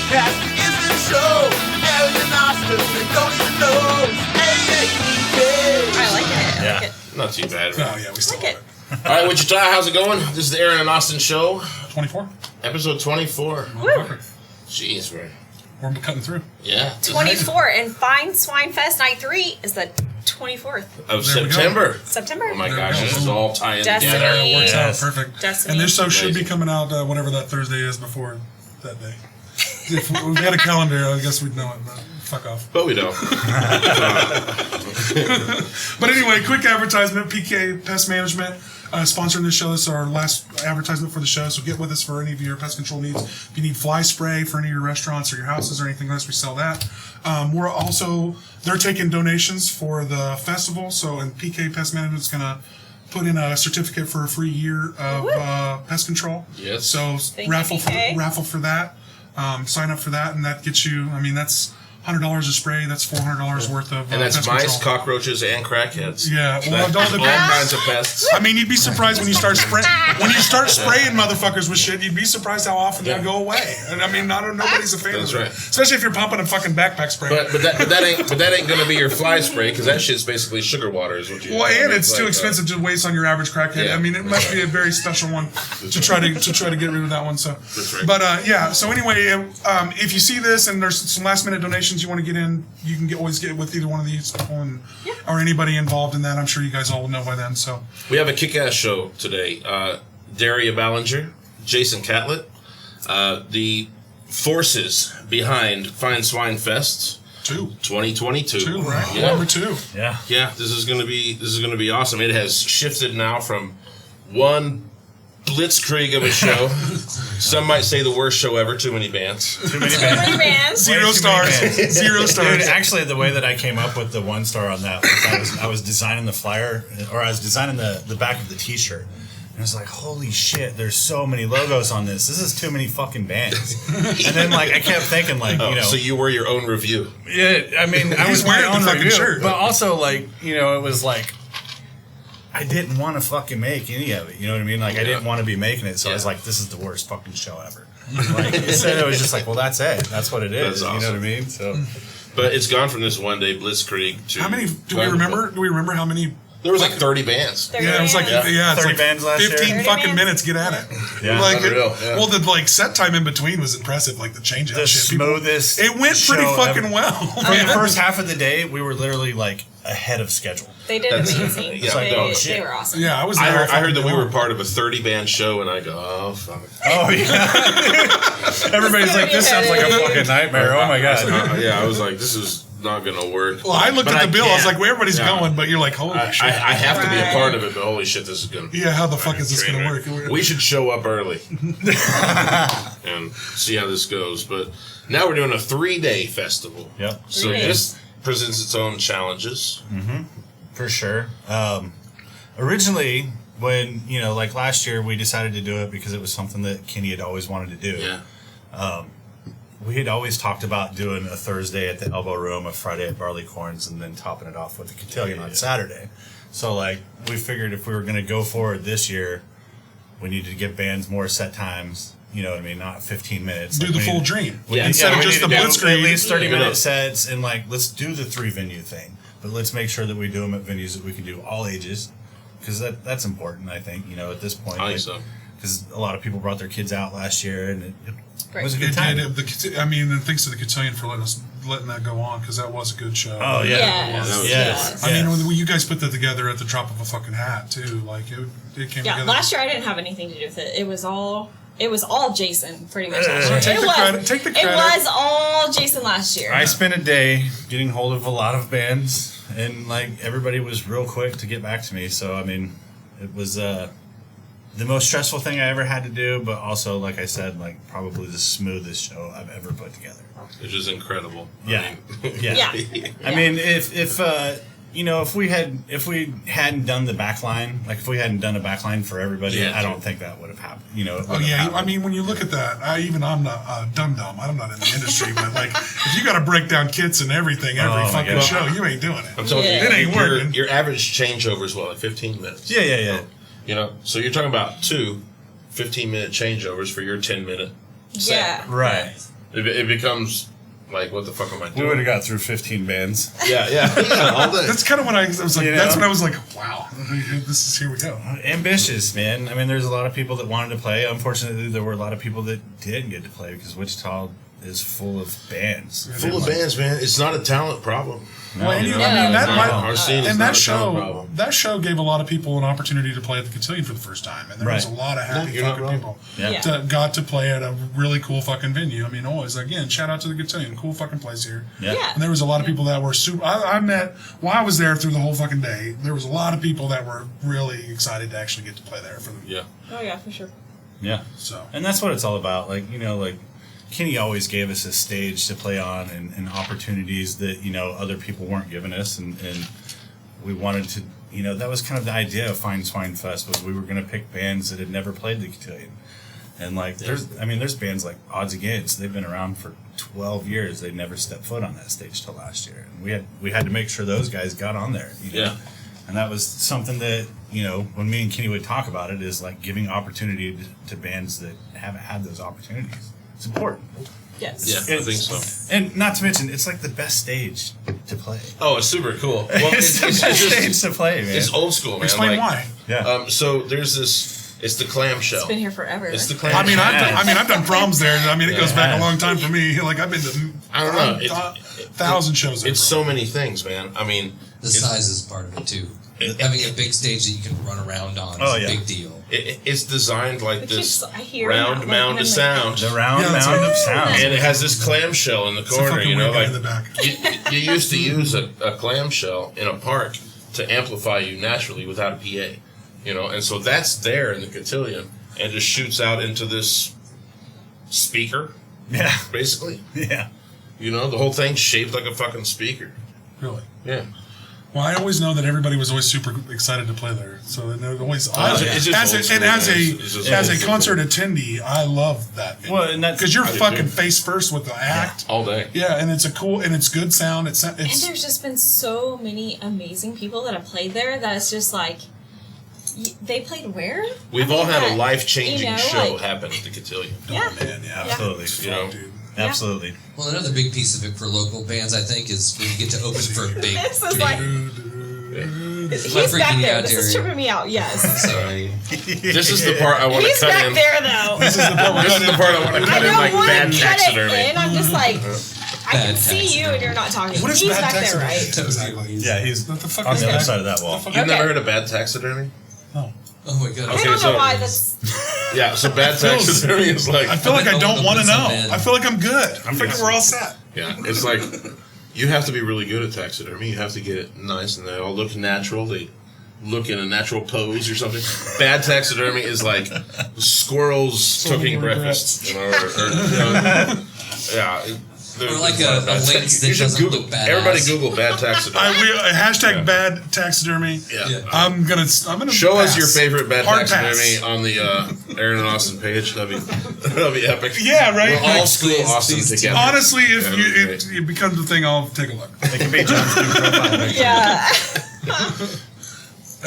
past is the show. Aaron and Austin, don't you know? I like it. I like it. Not too bad. Oh, yeah, we still Like love it. All right, Wichita, how's it going? This is the Aaron and Austin show. 24. Episode 24. Woo. Jeez, man. We're cutting through. Yeah. 24 and Fine SwineFest Night 3 is the 24th Of There we go. September. September. Oh my There we gosh, go. this is all tying Destiny. together. It works Yes. out perfect. Destiny. And this show should be Amazing. coming out whatever that Thursday is before that day. If we had a calendar, I guess we'd know it, but fuck off. But we don't. But anyway, quick advertisement. PK Pest Management sponsoring this show. This is our last advertisement for the show, so get with us for any of your pest control needs. If you need fly spray for any of your restaurants or your houses or anything else, we sell that. They're taking donations for the festival, and PK Pest Management is going to put in a certificate for a free year of pest control. Yes. So Thank you, raffle PK. for that. Sign up for that, and that gets you, that's $100 a spray. That's $400 worth of And that's pest mice, control. cockroaches, and crackheads. Yeah, well, That's don't all depend. kinds of pests. You'd be surprised when you start spraying motherfuckers with shit. You'd be surprised how often they go away. And nobody's a fan That's of it, right. especially if you're pumping a fucking backpack spray. But that ain't gonna be your fly spray, because that shit's basically sugar water, is what you. Well, and it's too like, expensive to waste on your average crackhead. Yeah. It must be a very special one to try to get rid of that one. So, That's right. but So anyway, if you see this and there's some last minute donations you want to get in, you can always get with either one of these people or anybody involved in that. I'm sure you guys all will know by then. So We have a kick-ass show today. Dariah Ballinger, Jason Catlett, the forces behind Fine SwineFest 2022. two, right? Yeah. Number 2. Yeah. Yeah, this is gonna be awesome. It has shifted now from one blitzkrieg of a show. Some might say the worst show ever. Too many bands. Too many bands. Three bands. 0 Way too stars. many bands. 0 stars. Dude, actually, the way that I came up with the 1 star on that was I was designing the flyer, or I was designing the back of the T-shirt, and I was like, "Holy shit! There's so many logos on this. This is too many fucking bands." And then I kept thinking So you were your own review. yeah, I mean, I He's was my wearing the own fucking review, shirt. but also it was like. I didn't want to fucking make any of it. You know what I mean? I didn't want to be making it, so I was like, "This is the worst fucking show ever." Instead, it was just like, "Well, that's it. That's what it is." That's You know what I awesome. mean? So. But it's gone from this one day blitzkrieg to How many do we remember? Do we remember how many? There was like 30 bands. Yeah, it was like Yeah. it's 30 like bands last year. 15 30 fucking bands. minutes. Get at it. Yeah. Unreal, yeah. Well, the set time in between was impressive. Like the change out The shit. People- smoothest. It went pretty show fucking ever. well. For the first half of the day, we were literally ahead of schedule. They did amazing. Yeah, they, no, they shit. were awesome. Yeah, I was. I there heard that we fucking were part of a 30-band show, and I go, oh, fuck. Oh yeah. Everybody's like, "This sounds like a fucking nightmare." Oh my god. I was like, this is not going to work. Well, I looked But at the bill. I was can't. like, "Where everybody's Yeah. going?" But you're like, "Holy I shit!" have to be a part of it, but holy shit, this is going to Yeah, how the fuck is this gonna work? We should show up early and see how this goes. But now we're doing a 3-day festival. Yep. So 3 days. this presents its own challenges. For sure. Originally, when last year, we decided to do it because it was something that Kenny had always wanted to do. Yeah. We had always talked about doing a Thursday at the Elbow Room, a Friday at Barleycorns, and then topping it off with a cotillion on Saturday. So, we figured if we were going to go forward this year, we needed to give bands more set times. You know what I mean? Not 15 minutes. Do the full dream Yeah. instead of we just the need to do blitzkrieg. At least 30-minute Yeah. sets, and let's do the 3-venue thing. But let's make sure that we do them at venues that we can do all ages, because that's important. I think at this point. I think so. Because a lot of people brought their kids out last year, and it Right. was a It good time. did. And thanks to the cotillion for letting that go on, because that was a good show. Oh yeah. Yes. that was Yes. I mean, when you guys put that together at the drop of a fucking hat too. It came Yeah, together. last year I didn't have anything to do with it. It was all Jason, pretty much. Last year. Take It the was. credit. Take the It credit. was all Jason last year. I spent a day getting hold of a lot of bands, and everybody was real quick to get back to me. So I mean, it was the most stressful thing I ever had to do, but also, like I said, probably the smoothest show I've ever put together. Which is incredible. Yeah. I mean, Yeah. Yeah. I mean, if we hadn't done the backline, if we hadn't done a backline for everybody, Yeah, I dude. don't think that would have happened. Oh yeah, I mean, when you look at that, I'm not dumb. I'm not in the industry, but if you got to break down kits and everything every Oh, my fucking God. show, you ain't doing it. I'm telling Yeah. you, It ain't working. Your average changeover is 15 minutes. Yeah. So you're talking about 2 15-minute changeovers for your 10-minute. Yeah. Right. It becomes like, what the fuck am I We doing? would have got through 15 bands. Yeah, all day. That's kind of when I was like. You That's know? when I was like, wow, this is here we go. Ambitious, man. I mean, there's a lot of people that wanted to play. Unfortunately, there were a lot of people that didn't get to play because Wichita is full of bands. Full of bands, man. It's not a talent problem. Well, and You know, I mean, that no, might, our scene is and not that a talent problem. show gave a lot of people an opportunity to play at the Cotillion for the first time, and there was a Right. lot of happy you're not fucking wrong. people Yeah. that got to play at a really cool fucking venue. I mean, always again, shout out to the Cotillion, cool fucking place here. Yeah. Yeah. And there was a lot of people that were super. I met while I was there through the whole fucking day. There was a lot of people that were really excited to actually get to play there for them. Yeah. Oh yeah, for sure. Yeah. So And that's what it's all about. Like, you know, like Kenny always gave us a stage to play on and opportunities that, you know, other people weren't giving us. And we wanted to, you know, that was kind of the idea of SwineFest was we were going to pick bands that had never played the Cotillion. And like, there's bands like Odds Against. They've been around for 12 years. They never stepped foot on that stage till last year. And we had to make sure those guys got on there. You know? Yeah. And that was something that, you know, when me and Kenny would talk about it, is like giving opportunity to bands that haven't had those opportunities. It's important. Yes. Yeah, I think so. And not to mention, it's like the best stage to play. Oh, it's super cool. Well, It's the best stage to play, man. It's old school, man. explain Like, why. Yeah. So there's this. It's the clamshell. It's been here forever. It's the clamshell. I've done proms there. I mean, it goes back a Yeah. long time for me. Like I've been to I don't know. 1,000 shows. There It's so many things, man. I mean, The size is part of it too. Having a big stage that you can run around on Oh, is yeah. a big deal. it's designed like The this kids, I hear round that, mound like, of when I'm sound, The round Yeah, that's mound right. of sound. and it has this clamshell in the It's a corner. fucking You know, weird guy like in the back. you used to use a clamshell in a park to amplify you naturally without a PA. You know, and so that's there in the cotillion, and just shoots out into this speaker, Yeah. basically. Yeah. You know, the whole thing's shaped like a fucking speaker. Really. Yeah. Well, I always know that everybody was always super excited to play there. So they always. It's just as old a, school, and as man. a It's just as old a school. concert attendee, I love that. Well, and that's- because you're I do fucking too. face first with the act. All day. Yeah, and it's a cool and it's good sound. It's And there's just been so many amazing people that have played there that it's just like, they played where? We've I all mean, had a that, life-changing you know, show like- happen at the cotillion. Yeah. man, yeah, Absolutely. You know, dude. Absolutely. Well, another big piece of it for local bands, I think, is when you get to open for a big. This is big- like, Am I he's freaking back you there. out, This is Dariah? tripping me out. Yes. Sorry. this is the part I want to He's cut back in. there though. This is the part I want to I cut in, don't like want bad to cut it taxidermy. in. I'm just like, I can Bad see you and you're not talking. What is He's bad back there, taxidermy? right? Exactly. Yeah, he's What the fuck on is the other that? side of that wall. You've Okay. never heard of bad taxidermy? No. Oh my god. I Okay, don't know so- why that's. Yeah, so bad taxidermy is like, I feel like I don't want to know. Man. I feel like I'm good. I feel like guessing. we're all set. yeah, it's like you have to be really good at taxidermy. You have to get it nice, and they all look natural. They look in a natural pose or something. Bad taxidermy is like squirrels cooking breakfast, you know, yeah. Or like a lynx that You should doesn't Google. look badass. Everybody Google bad taxidermy. Hashtag Yeah. bad taxidermy. Yeah. I'm gonna Show pass. us your favorite bad Hard taxidermy pass. on the Aaron and Austin page. That'd be epic. Yeah, right. We're all school Please, awesome please, together. Honestly, if Yeah, you, that'd be it becomes a thing, I'll take a look. It can be John's new profile picture. Yeah.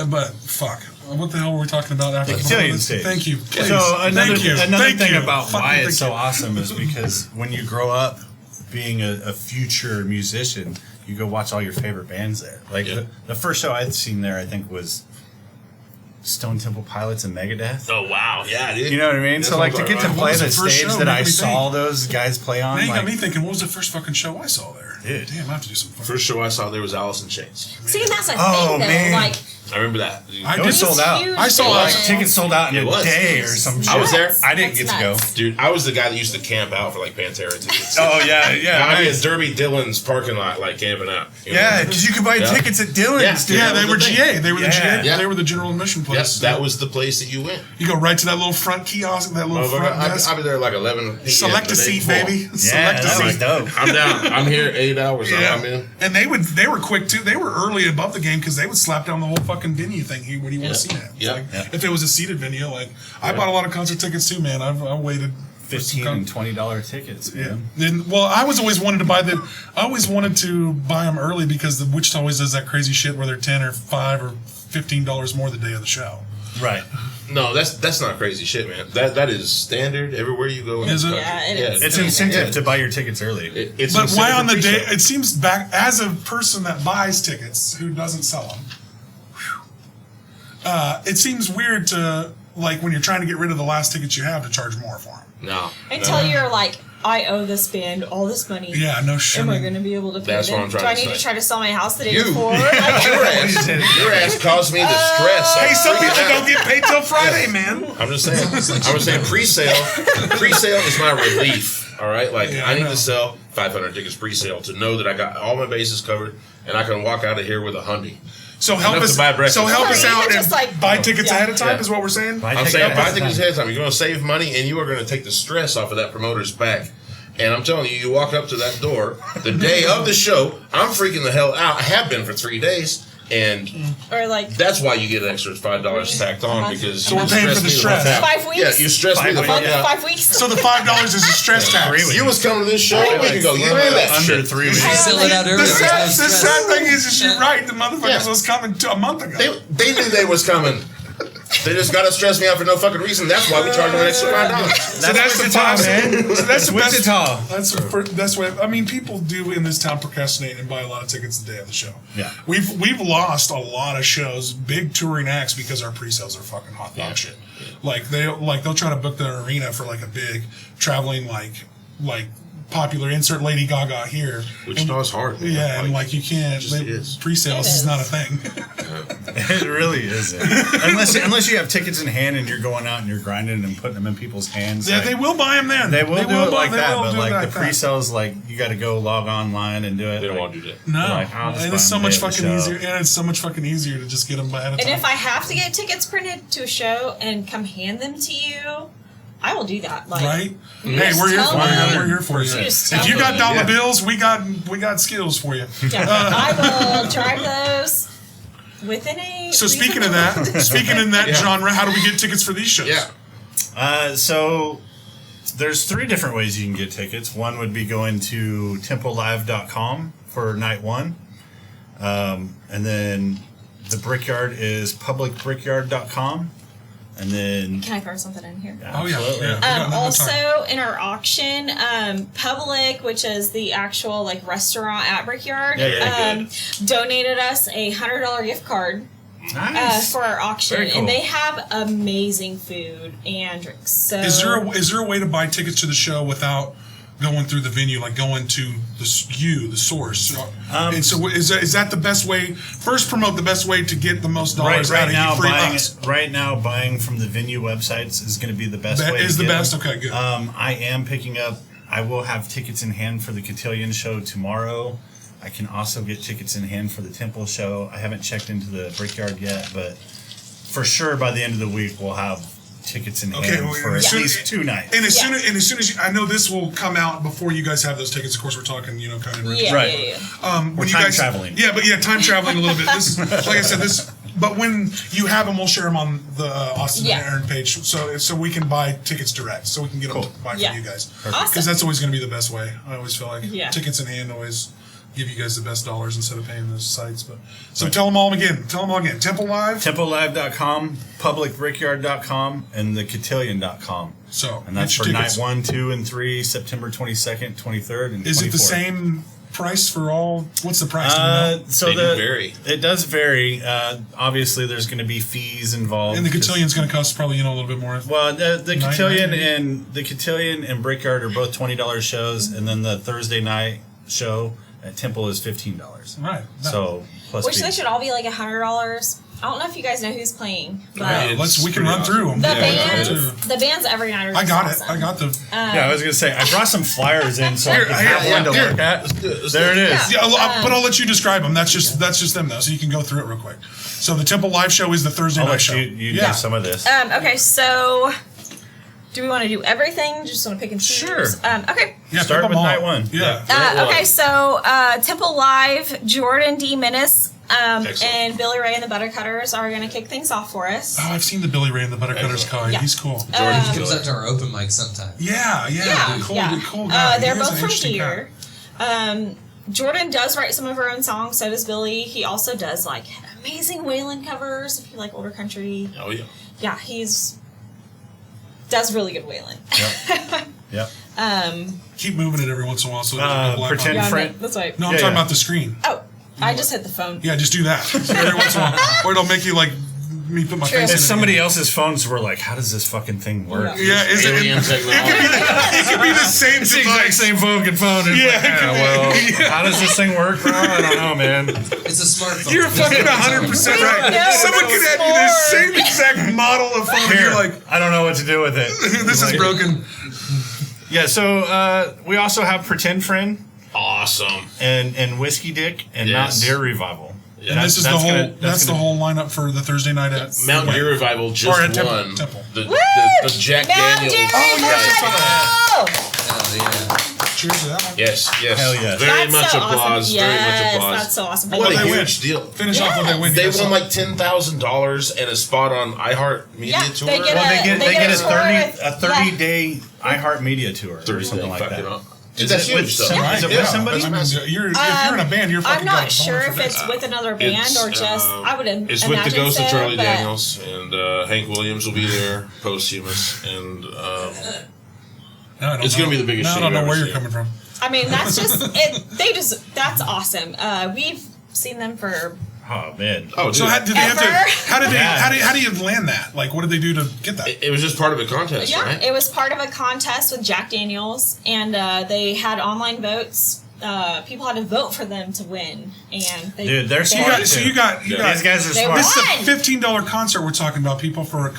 But fuck, what the hell were we talking about after? The cotillion stage. Thank you. Please. So another Thank you. another Thank thing you. about Fucking why thank it's so you. awesome is because when you grow up being a future musician, you go watch all your favorite bands there. Like Yeah. the first show I'd seen there, I think, was Stone Temple Pilots and Megadeth. Oh wow, yeah, dude. You know what I mean? That's So like to what get to I'm play was the the first stage show? that Make I me saw think. those guys play on, Now you got like, me thinking, what was the first fucking show I saw there? Dude. Damn, I have to do some fucking. First show I saw there was Alice in Chains. See, and that's a Oh, thing though. man. Like, I remember that. I it did was sold out. huge I saw bands. us. Tickets sold out in It a was. day or some shit. I was there. I didn't That's get to go. nuts. Dude, I was the guy that used to camp out for like Pantera tickets. Oh yeah, yeah. I'd be nice. at Derby Dillon's parking lot, like camping out. You know? Yeah, because you could buy Yeah. tickets at Dylan's, Yeah. dude. Yeah, that they was were the thing. GA. They were the Yeah. GA. Yeah. They were the general admission place. Yes, that was the place that you went. You go right to that little front kiosk, that little front desk. I'll be there like 11 p.m. Select the a day seat, before. baby. Yeah, Select a that was seat. dope. I'm down. I'm here 8 hours. Yeah, I'm in. and they were quick too. They were early above the game because they would slap down the whole fucking venue thing. What do you want to see that? Yeah. Like, Yeah. If it was a seated venue, like I bought a lot of concert tickets too, man. I waited for some $15 and $20 tickets, Yeah. man. Then, well, I always wanted to buy the. I always wanted to buy them early because the Wichita always does that crazy shit where they're $10 or $5 or $15 more the day of the show. Right. No, that's not crazy shit, man. That is standard everywhere you go. In Is this it? country. Yeah, it is. It's incentive to buy your tickets early. It's But why incentive on the for day? pre-sale. It seems back as a person that buys tickets who doesn't sell them. It seems weird to like when you're trying to get rid of the last tickets you have to charge more for them. No. Until you're like, I owe this band all this money. Yeah, no shit. Am I going to be able to pay That's them? what I'm trying Do I to need to say. try to sell my house the day You. before? Your ass caused me the stress. Hey, some Freaking people out. don't get paid till Friday, man. I'm just saying. I was saying pre-sale. Pre-sale is my relief. All right, like Yeah, I I need know. to sell 500 tickets pre-sale to know that I got all my bases covered and I can walk out of here with $100. So help Enough us. to buy breakfast. So help Or us even out and just, like, buy tickets yeah. ahead of time. Yeah. Is what we're saying. I'm saying buy tickets ahead of time. You're going to save money and you are going to take the stress off of that promoter's back. And I'm telling you, you walk up to that door the day of the show. I'm freaking the hell out. I have been for 3 days, and Or like that's why you get an extra $5 tacked on because So we're you paying for stress the me stress. fuck out. 5 weeks? Yeah, you stress me the Five fuck weeks. out. 5 weeks. So the $5 is a stress tax. You was coming to this show a week ago. You knew that Under shit. 3 weeks. Sell it out early. The There's no sad stress. thing is you're right. The motherfuckers Yeah. was coming a month ago. They knew they was coming. They just got to stress me out for no fucking reason. That's why we charge them an extra $5. So that's the time, man. So that's the best. Wichita. That's what I mean. People do in this town procrastinate and buy a lot of tickets the day of the show. Yeah. we've lost a lot of shows, big touring acts, because our pre-sales are fucking hot dog shit. Like they'll try to book the arena for like a big traveling like popular insert Lady Gaga here. Wichita's hard. Man. Yeah, and like you can't. just is. Pre-sales It is is. not a thing. It really isn't. unless you have tickets in hand and you're going out and you're grinding and putting them in people's hands. Yeah, like, they will buy them then. They will do it like they that, will but do it like the that. pre-sales, like you got to go log online and do it. They don't like, want to do that. No, Like, I'll just and buy it's so them much the day of the fucking show. easier. And it's so much fucking easier to just get them ahead of And time. if I have to get tickets printed to a show and come hand them to you, I will do that. Like, Right? you Hey, just we're here tell for you. them. We're here for you. You just If tell you got them. dollar bills, we got skills for you. Yeah, I will drive those within a. So speaking of that, speaking in that Yeah. genre, how do we get tickets for these shows? Yeah. So there's 3 different ways you can get tickets. One would be going to templelive.com for night 1. And then the Brickyard is publicbrickyard.com. And then Can I throw something in here? Oh yeah. Absolutely. Yeah. We got no Also, time. in our auction, Public, which is the actual like restaurant at Brickyard, Yeah, donated us a $100 gift card nice. for our auction, Very cool. and they have amazing food and drinks. So Is there a way to buy tickets to the show without going through the venue, like going to the source? And so is that the best way? First, promote the best way to get the most dollars out of you. Right now, buying from the venue websites is going to be the best way. Is to the get best? them. Okay, good. I am picking up. I will have tickets in hand for the Cotillion show tomorrow. I can also get tickets in hand for the Temple show. I haven't checked into the Brickyard yet, but for sure by the end of the week we'll have tickets in hand well, for as at soon- least 2 nights. And as soon as I know this will come out before you guys have those tickets. Of course, we're talking, kind of. yeah, Right. yeah. When We're you time guys, traveling. Yeah, but time traveling a little bit. This, like I said, this. But when you have them, we'll share them on the Austin Yeah. and Aaron page, so we can buy tickets direct, so we can get them Cool. to buy Yeah. from you guys. Awesome. Because that's always going to be the best way. I always feel like Yeah. tickets in hand always give you guys the best dollars instead of paying those sites. But so tell them all again. Temple Live. TempleLive.com, publicbrickyard.com, and thecotillion.com. So And that's get for your night tickets. 1, 2, and 3, September 22nd, 23rd, and 24th. Is it the same price for all? What's the price? Do you know? So They do vary. It does vary. Obviously, there's going to be fees involved. And the 'cause- Cotillion's going to cost probably a little bit more. Well, the Night, Cotillion night. and the Cotillion and Brickyard are both $20 shows, and then the Thursday night show at Temple is $15. Right. So plus Which fees. they should all be like $100. I don't know if you guys know who's playing, but Yeah, we can pretty run through them. the bands every night are I just got it. awesome. I got the. Yeah, I was gonna say I brought some flyers in so I Here, can have here, one to here. look at. There it is. Yeah, but I'll let you describe them. That's just them though, so you can go through it real quick. So the Temple Live show is the Thursday I'll night let show. you do some of this. Okay, so do we want to do everything? Just want to pick and choose? Sure. Okay. Yeah, Start pick 'em with all. night 1. Yeah. Okay, so Temple Live, Jordan D. Menace, Excellent. and Billy Ray and the Buttercutters are going to kick things off for us. Oh, I've seen the Billy Ray and the Buttercutters car. Yeah. He's cool. Jordan's He good. comes out to our open mic sometime. Yeah. Cool, yeah. cool guy. They're He is both an from interesting here. Jordan does write some of her own songs, so does Billy. He also does like amazing Waylon covers if you like older country. Oh yeah. yeah, he's does really good whaling. Yep. Keep moving it every once in a while so there's no black pretend on it. Yeah, friend. that's right. No, I'm Yeah, talking yeah. about the screen. Oh, I just hit the phone. Yeah, just do that every once in a while, or it'll make you like me put my True. face in If it somebody again. else's phones were like, how does this fucking thing work? Yeah, is it? Alien It technology. could be the same It's the exact device. same fucking phone. It's Yeah, like, it could be. well, how does this thing work, bro? I don't know, man. It's a smartphone. You're fucking 100% right. know, Someone it's could have you the same exact model of phone. And Here, you're like, I don't know what to do with it. this is broken. Yeah, so we also have Pretend Friend Awesome. and Whiskey Dick and Yes. Mountain Deer Revival. And this is the whole. That's the whole lineup for the Thursday night at Mountain Deer Revival just Or at Temple- won Temple. the Jack Daniels. Oh, Cheers to that one. Yes, yes. Hell yes. Very That's much so applause. awesome. Very Yes, much applause. that's so awesome. What What a they win? huge deal. Finish off what they win. They Yes. won like $10,000 and a spot on iHeartMedia Yeah, Tour. they get Well, they get They get a a tour 30-day iHeartMedia tour or 30 something like fucking that. up. Dude, that's it with huge stuff. somebody? Is it with Yeah. somebody? I mean, if you're in a band, you're fucking I'm got not a sure boner if for it's that. with another band or just I would imagine It's with the Ghost so, of Charlie but Daniels, and Hank Williams will be there, posthumous, and No, I don't it's know. going to be the biggest No, show I don't know you've where ever you're seen. coming from. I mean that's just it. That's awesome. We've seen them for Oh, man. Oh, dude. So how did they have to? Ever? How do you land that? Like, what did they do to get that? It was just part of a contest, yeah. right? It was part of a contest with Jack Daniels, and they had online votes. People had to vote for them to win, and they, Dude, they're So you smart. got. So you got. You got. These guys are They smart. This won. is a $15 concert we're talking about, people, for a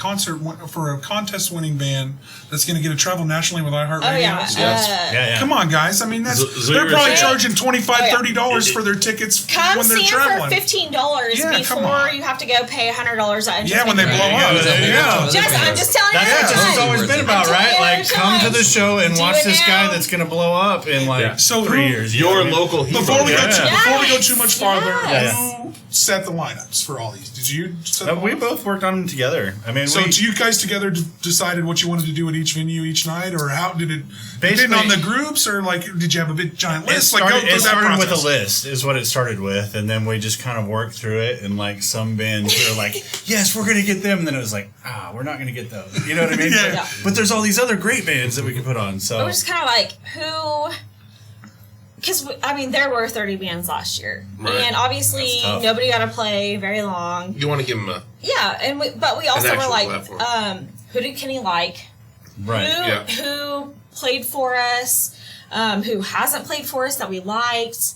contest-winning band that's going to get to travel nationally with iHeartRadio. Oh yeah, Yes. Yeah. Come on, guys. I mean, that's So they're you're probably saying- charging $25, Oh, yeah. $30 for their tickets come when they're see them traveling. for $15 Yeah, come before on. you have to go pay $100 at Yeah, when they blow Yeah, up. there you go. I'm just telling you. That's what it's guys. always been about, right? Like, come to the show and Do watch it this guy now. that's going to blow up in like Yeah. So 3 who- years. You know Your what I mean? local hero. Before we go Yes. too much farther, Yes. who set the lineups for all these? Did you set the We lineups? both worked on them together. I mean, So we, you guys together decided what you wanted to do at each venue each night, or how did it Basically- depend on the groups, or like did you have a big giant it list? started, Like, go through it that started with a process. list, is what it started with, and then we just kind of worked through it. And like some bands were like, "Yes, we're going to get them," and then it was like, we're not going to get those. You know what I mean? Yeah. But there's all these other great bands that we can put on. So It was just kind of like who. Because I mean, there were 30 bands last year, Right. and obviously That's tough. nobody got to play very long. You want to give them a... Yeah, and but we also were actual like, platform. who did Kenny like? right. Yeah. Who played for us? Who hasn't played for us that we liked?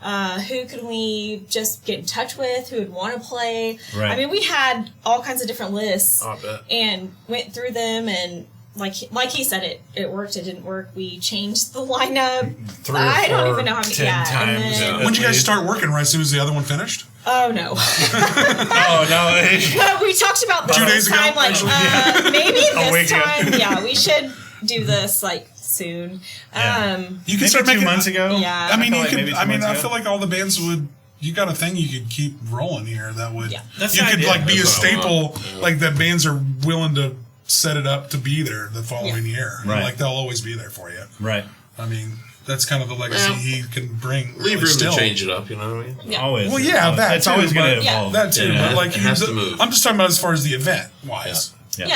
Who could we just get in touch with? Who would want to play? Right. I mean, we had all kinds of different lists, I bet. and went through them, and like he said, it worked. It didn't work. We changed the lineup. 3 or I don't 4, even know how many. 10 Yeah, times. and then, Yeah. When did you guys start working right as soon as the other one finished? oh no. Oh no! But we talked about this 2 days ago, time, like actually. maybe A week this ago. time. Yeah, we should do this like soon. Yeah. You can Maybe start 2 making months ago. Yeah. I mean, feel you like could. maybe 2 I mean, months I ago. feel like all the bands would. You got a thing you could keep rolling here that would. Yeah. That's you the could idea. like be a That's what I staple. want. Yeah. Like that bands are willing to set it up to be there the following year. Right. Like they'll always be there for you. Right. I mean, that's kind of the legacy Well, he can bring. Leave really room still. to change it up, you know what I mean? Yeah. Always. Well, yeah, that it's too, always going but- to Yeah. evolve. That too, Yeah. but like It has to move. I'm just talking about as far as the event wise. Yeah.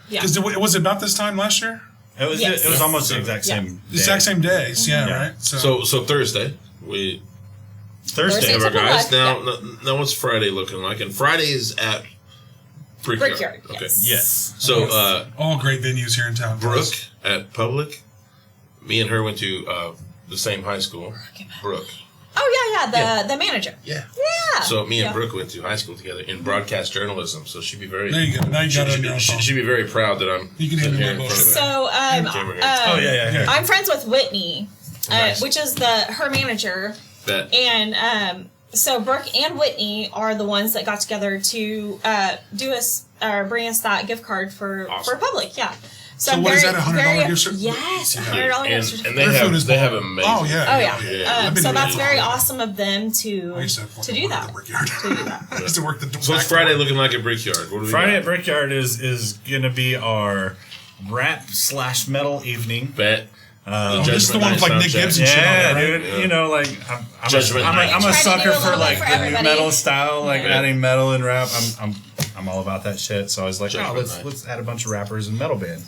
Yeah. Because was it about this time last year? It was. Yes. It was almost the exact Yeah. same. The exact same days, yeah, Yeah. right. So Thursday, we Thursday. have our Temple guys. Left, Now what's Friday looking like? And Friday is at Brickyard. Brickyard. Okay. Yes. Yes. So all great venues here in town. Brooke at Public. Me and her went to the same high school. Brooke. Oh yeah. The manager. Yeah. Yeah. So me and Yeah. Brooke went to high school together in broadcast journalism. So she'd be very. There you go. Now you got it on your own phone. She'd be very proud that I'm. You can hand me here my in bullshit. front of her. So Camera here. Oh yeah. Here. I'm friends with Whitney, Nice. which is her manager, That and so Brooke and Whitney are the ones that got together to do us or bring us that gift card for Awesome. Public. Yeah. So what is that, a $100 gift card? Yes, $100 gift certificate. and they Their food have is they have bomb. amazing. Oh yeah. Oh yeah. Yeah. I've been So to that's that. very awesome of them to I used to fucking do work that. at the Brickyard. To do that. I used to work the. So back it's Friday door. looking like a Brickyard. What do we Friday got? at Brickyard is gonna be our rap / metal evening. Bet. This is the one with like Nick Gibbs and shit on Yeah, it, right? dude. You know, like I'm Judgment Night. a Try to do sucker a for little like bit for the new everybody. metal style, like adding metal and rap. I'm all about that shit. So I was like, Judgment Night. let's add a bunch of rappers and metal bands.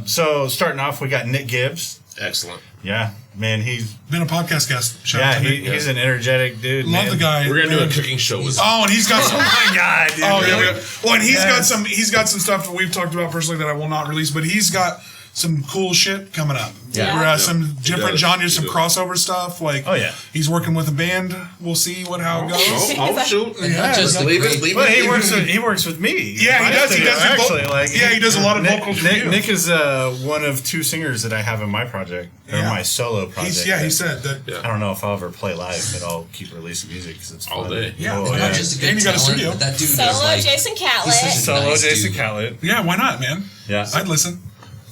So starting off, we got Nick Gibbs. Excellent. Yeah, man, he's Been a podcast guest. Shout out to Nick. he's an energetic dude. Love man. the guy. We're gonna do a man. cooking show with. Oh, and he's got some. Oh my god, dude. Oh yeah, really? well, and Yes. he's got some stuff that we've talked about personally that I will not release, but he's got some cool shit coming up. Yeah. Whereas some different does. genres, some He does. crossover stuff. Like, Oh, yeah. he's working with a band. We'll see how it goes. Oh, shoot. And not just Leave great- it. Leave But it. he works with me. Yeah, he My does. He studio, does. actually. Like He does a lot of vocals for you. Nick is one of 2 singers that I have in my project or Yeah. my solo project. He said that. Yeah. I don't know if I'll ever play live, but I'll keep releasing music because it's All fun. day. Yeah. Oh, And yeah. not just a good And you got a talent, studio. but that dude Solo is like Jason he's Catlett. such a Solo nice Jason dude. Catlett. Yeah, why not, man? Yeah. I'd listen.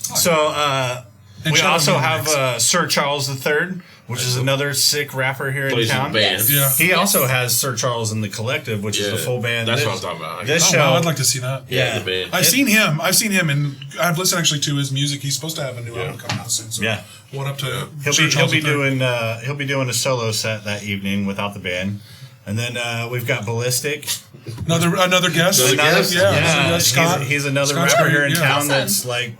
So And we shout out also to have Nick. Sir Charles III, which is another sick rapper here in Plays in town. band. Yeah. He also has Sir Charles and the Collective, which is Yeah. a full band. That's This- what I'm talking about. This Oh, show, wow, I'd like to see that. Yeah, the band. I've seen him, and I've listened actually to his music. He's supposed to have a new album coming out soon. So Yeah. What up to? he'll be doing a solo set that evening without the band, and then we've got Ballistic. another guest. Another guest? Yeah, Yeah, another Scott. he's another Scott's rapper great, here in yeah. town Awesome. that's like,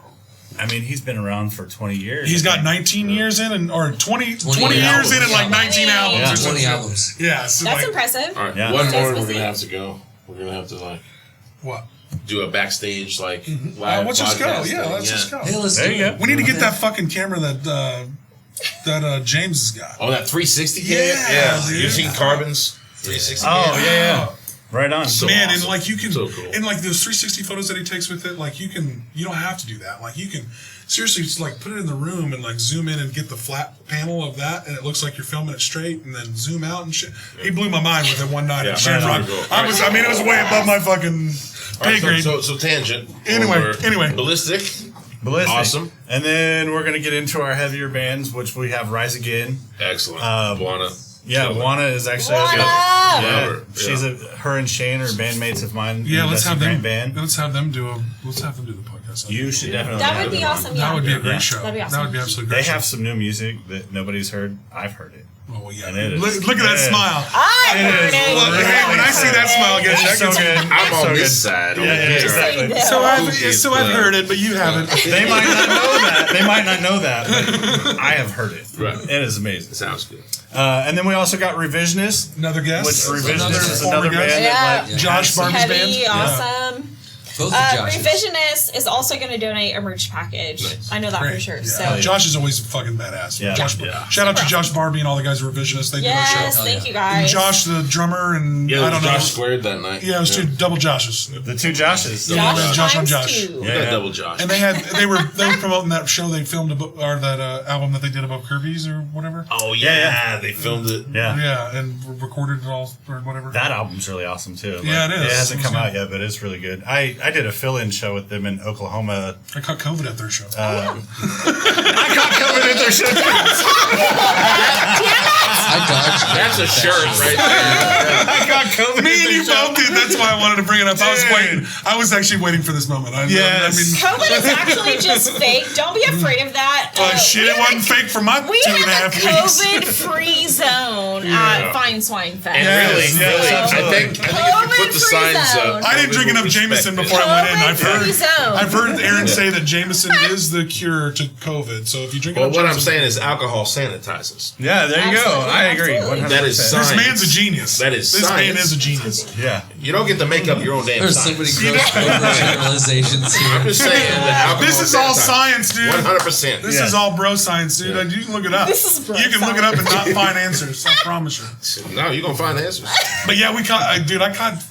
I mean, he's been around for 20 years. He's I got think. 19 years in, or 20 years albums. in, and like 19 Yeah. albums. Yeah. Or some 20 shit. albums. Yeah, so That's like, impressive. All right, Yeah. one Stays more. We're busy. gonna have to go. We're gonna have to like What? do a backstage like live. Let's just go. podcast Yeah, thing. let's just go. Hey, let's There do you it. go. We need to get that fucking camera that James has got. Oh, that 360. Yeah, dude. You've seen Carbon's 360. Oh yeah. Right on. So Man, and awesome. like you can, So cool. and like those 360 photos that he takes with it, like you don't have to do that. Like you can seriously just like put it in the room and like zoom in and get the flat panel of that, and it looks like you're filming it straight, and then zoom out and shit. He blew my mind with it one night Yeah, at Shamrock. right on. I mean, it was way above my fucking All right, pay grade. so tangent. Anyway, over Ballistic. Ballistic. Awesome. And then we're gonna get into our heavier bands, which we have Rise Again. Excellent. Wanna is actually Wanna! yeah. Love her. She's her and Shane are bandmates of mine. Yeah, in let's Dusty have them. Grant band. Let's have them do the podcast. You should definitely. That have would be them on. awesome. That Yeah. would be a great Yeah. show. That'd be awesome. That would be absolutely great. They show. have some new music that nobody's heard. I've heard it. Oh well, yeah. And it is- Look at that yeah. smile. I heard is. it. Look, hey, when I see that smile again, that So gets good. I'm on So this good. side. over Yeah, here. exactly. So Who I've is, heard it, but you haven't. They might not know that. They might not know that. But I have heard it. Right. It is amazing. Sounds good. And then we also got Revisionist, Another guest. which Revisionist is former another guest. band that Yeah. like Josh has some- Barnes Heavy, band. awesome. Both of Josh's. Revisionist is also going to donate a merch package. Nice. I know that for Great. sure. Yeah. So Josh is always fucking badass. Yeah. Josh, Yeah. Shout out to Super Josh Barbie and all the guys at Revisionists. They yes, did our show. thank yeah. you guys. And Josh, the drummer, and Yeah, I don't know. Josh squared that night. Yeah, it was two double Joshes. The two Joshes. Yeah. Josh on times Josh. two. We Yeah. got double Josh. And they were promoting that show they filmed or that album that they did about Kirby's or whatever. Oh Yeah, they filmed it. Yeah. Yeah, and recorded it all or whatever. That album's really awesome too. Yeah, it is. It hasn't come It's out yet, but it's really good. I did a fill-in show with them in Oklahoma. I caught COVID at their show. I got covered in their show. I dodged that. That's a shirt right there. I got covered. Me and in you their show. both did. That's why I wanted to bring it up. I was Dude. waiting. I was actually waiting for this moment. Yes. COVID is actually just fake. Don't be afraid of that. Shit, it wasn't fake for my We 2.5 have a weeks. COVID-free zone at Fine SwineFest. And Yes, really, yes, I absolutely. think if you put the COVID-free signs zone. up, I didn't drink enough Jameson before I went in. COVID-free zone. I've heard Aaron say that Jameson is the cure to COVID. So if you drink Well, enough what I'm Jameson, saying is alcohol sanitizes. Yeah, there you go. Absolutely, I agree. absolutely. 100%. That is this science. man's a genius. That is this man science. is a genius. Yeah. You don't get to make up your own damn There's so science. many gross overgeneralizations I'm here. just saying that alcohol This is all science, dude. 100%. This Yeah. is all bro science, dude. Yeah. You can look it up. This is bro You can look it up and not find answers. I promise you. No, you're going to find answers. But yeah, I caught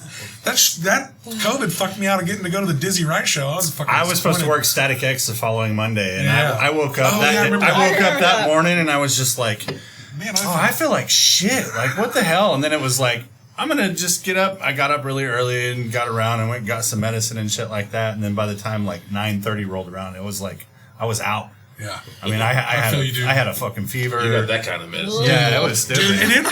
that COVID fucked me out of getting to go to the Dizzy Wright show. I was fucking. I was supposed to disappointed. work Static X the following Monday, and Yeah. I woke up. Oh, yeah, I remember that. I woke up remember that that. morning, and I was just like, Man, "Oh, I feel like shit. Like, what the hell?" And then it was like, "I'm gonna just get up." I got up really early and got around and went and got some medicine and shit like that. And then by the time like 9:30 rolled around, it was like I was out. yeah. I mean, I feel you, dude. I had a fucking fever. You got that kind of medicine. Yeah, it was stupid. Dude, and it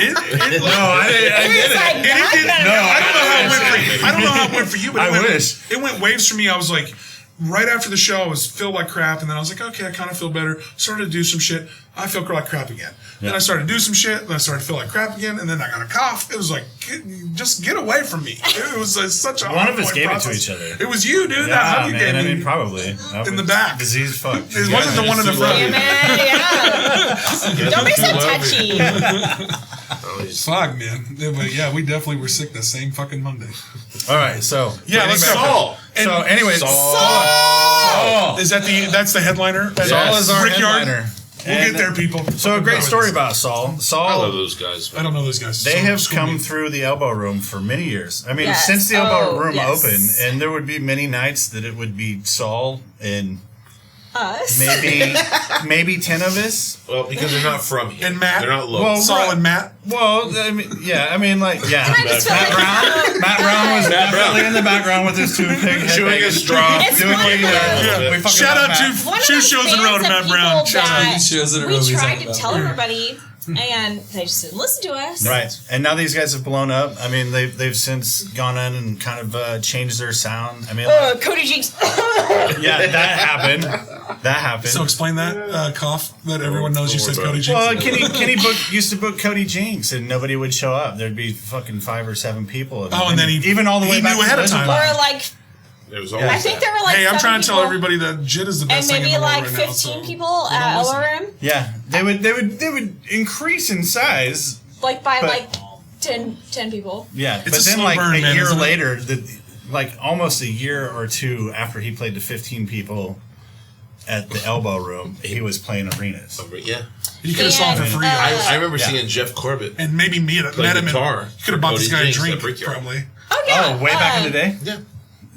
no, I did It's like, it. I'm gonna- No, I don't know how it went for you, but I it went, wish. it went waves for me. I was like, right after the show, I was felt like crap, and then I was like, okay, I kind of feel better. Started to do some shit. I feel like crap again. Then I started to do some shit, and I started to feel like crap again, and then I got a cough. It was like, just get away from me. It was such a One of us ongoing gave process. it to each other. It was you, dude. Yeah, that hug you man. gave I me. mean, probably In the back. Disease fucked. It wasn't the one in the front. Damn it, yeah. Don't be so touchy. Fuck, man. Yeah, but yeah, we definitely were sick that same fucking Monday. All right, so Yeah, let's go. Saul. So, anyways, Saul. Is that that's the headliner? Saul is our Brickyard? headliner. We'll get there, people. So, a great story about Saul. I love Saul, those guys. I don't know those guys. they So have school come me. through the Elbow Room for many years. I mean, Yes. since the Elbow Oh, Room yes. opened, and there would be many nights that it would be Saul and Us. maybe 10 of us. Well, because they're not from here. And Matt? They're not local. Well, Saul and Matt. Well, I mean, yeah. I just feel Matt like Brown. Matt Brown was definitely Brown. in the background with his toothpick, Chewing a straw. It's doing one what of he does. those- We fucking Shout love out Matt. One of to two those shows in a row to bands Matt of Brown. people Shout out. that Two shows in a row we he's tried on to about. tell everybody, and they just didn't listen to us. Right, and now these guys have blown up. I mean, they've since gone in and kind of changed their sound. I mean, like, Cody Jinks. yeah, that happened. That happened. So explain that cough that everyone knows you said Cody Jinks. well, Kenny used to book Cody Jinks, and nobody would show up. There'd be fucking 5 or 7 people. And then he even all the way he back knew to ahead of Lizard time. Line. Or like, It was I always think there were like Hey, I'm 7 trying to tell people, everybody that Jit is the and best thing in maybe the world like right 15 now. people at listen. Elbow Room, Yeah, they would increase in size. like by But- like 10 people. Yeah, It's but a then slow like burn, a man, year isn't it? later, like almost a year or two after he played to 15 people at the Elbow Room, he was playing arenas. Yeah. You could have saw him for And, free. I remember Yeah. seeing Jeff Corbett. and maybe met him. guitar You could have bought this for guy a Cody Jinks drink, at Brickyard. probably. Oh yeah. Oh, way back in the day? Yeah.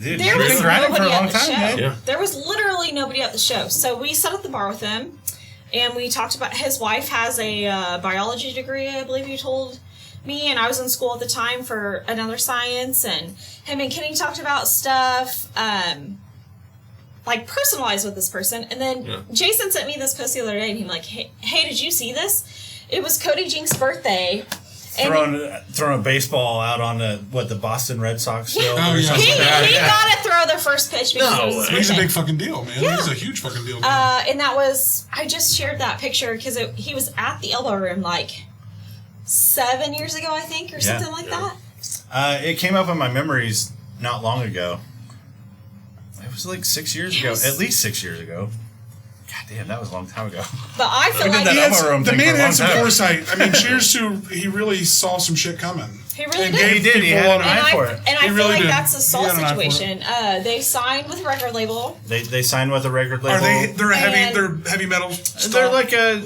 Dude, There you've was been grinding for a nobody long at the time, show. man. Yeah. There was literally nobody at the show. So we sat at the bar with him, and we talked about his wife has a biology degree, I believe you told me, and I was in school at the time for another science, and him and Kenny talked about stuff, like personalized with this person. And then Jason sent me this post the other day, and he's like, hey, did you see this? It was Cody Jinks' birthday. And Throwing a baseball out on the Boston Red Sox field Oh, or yeah. something. he got to throw the first pitch because it was his He's a birthday. big fucking deal, man. Yeah. He's a huge fucking deal. And that was, I just shared that picture because he was at the Elbow Room like 7 years ago, I think, or something like that. It came up in my memories not long ago. It was like 6 years ago, at least 6 years ago. God damn, that was a long time ago. But I feel We did like that he, Elbow Room the thing for man a long had some time. foresight. I mean, cheers to he really saw some shit coming. really And did. He did. He people had an on- eye And for it. I He feel really like did. that's a Saul He had an eye for it. situation. They signed with a record label. They signed with a record label. Are they? They're a heavy. And- They're heavy metal. They're like a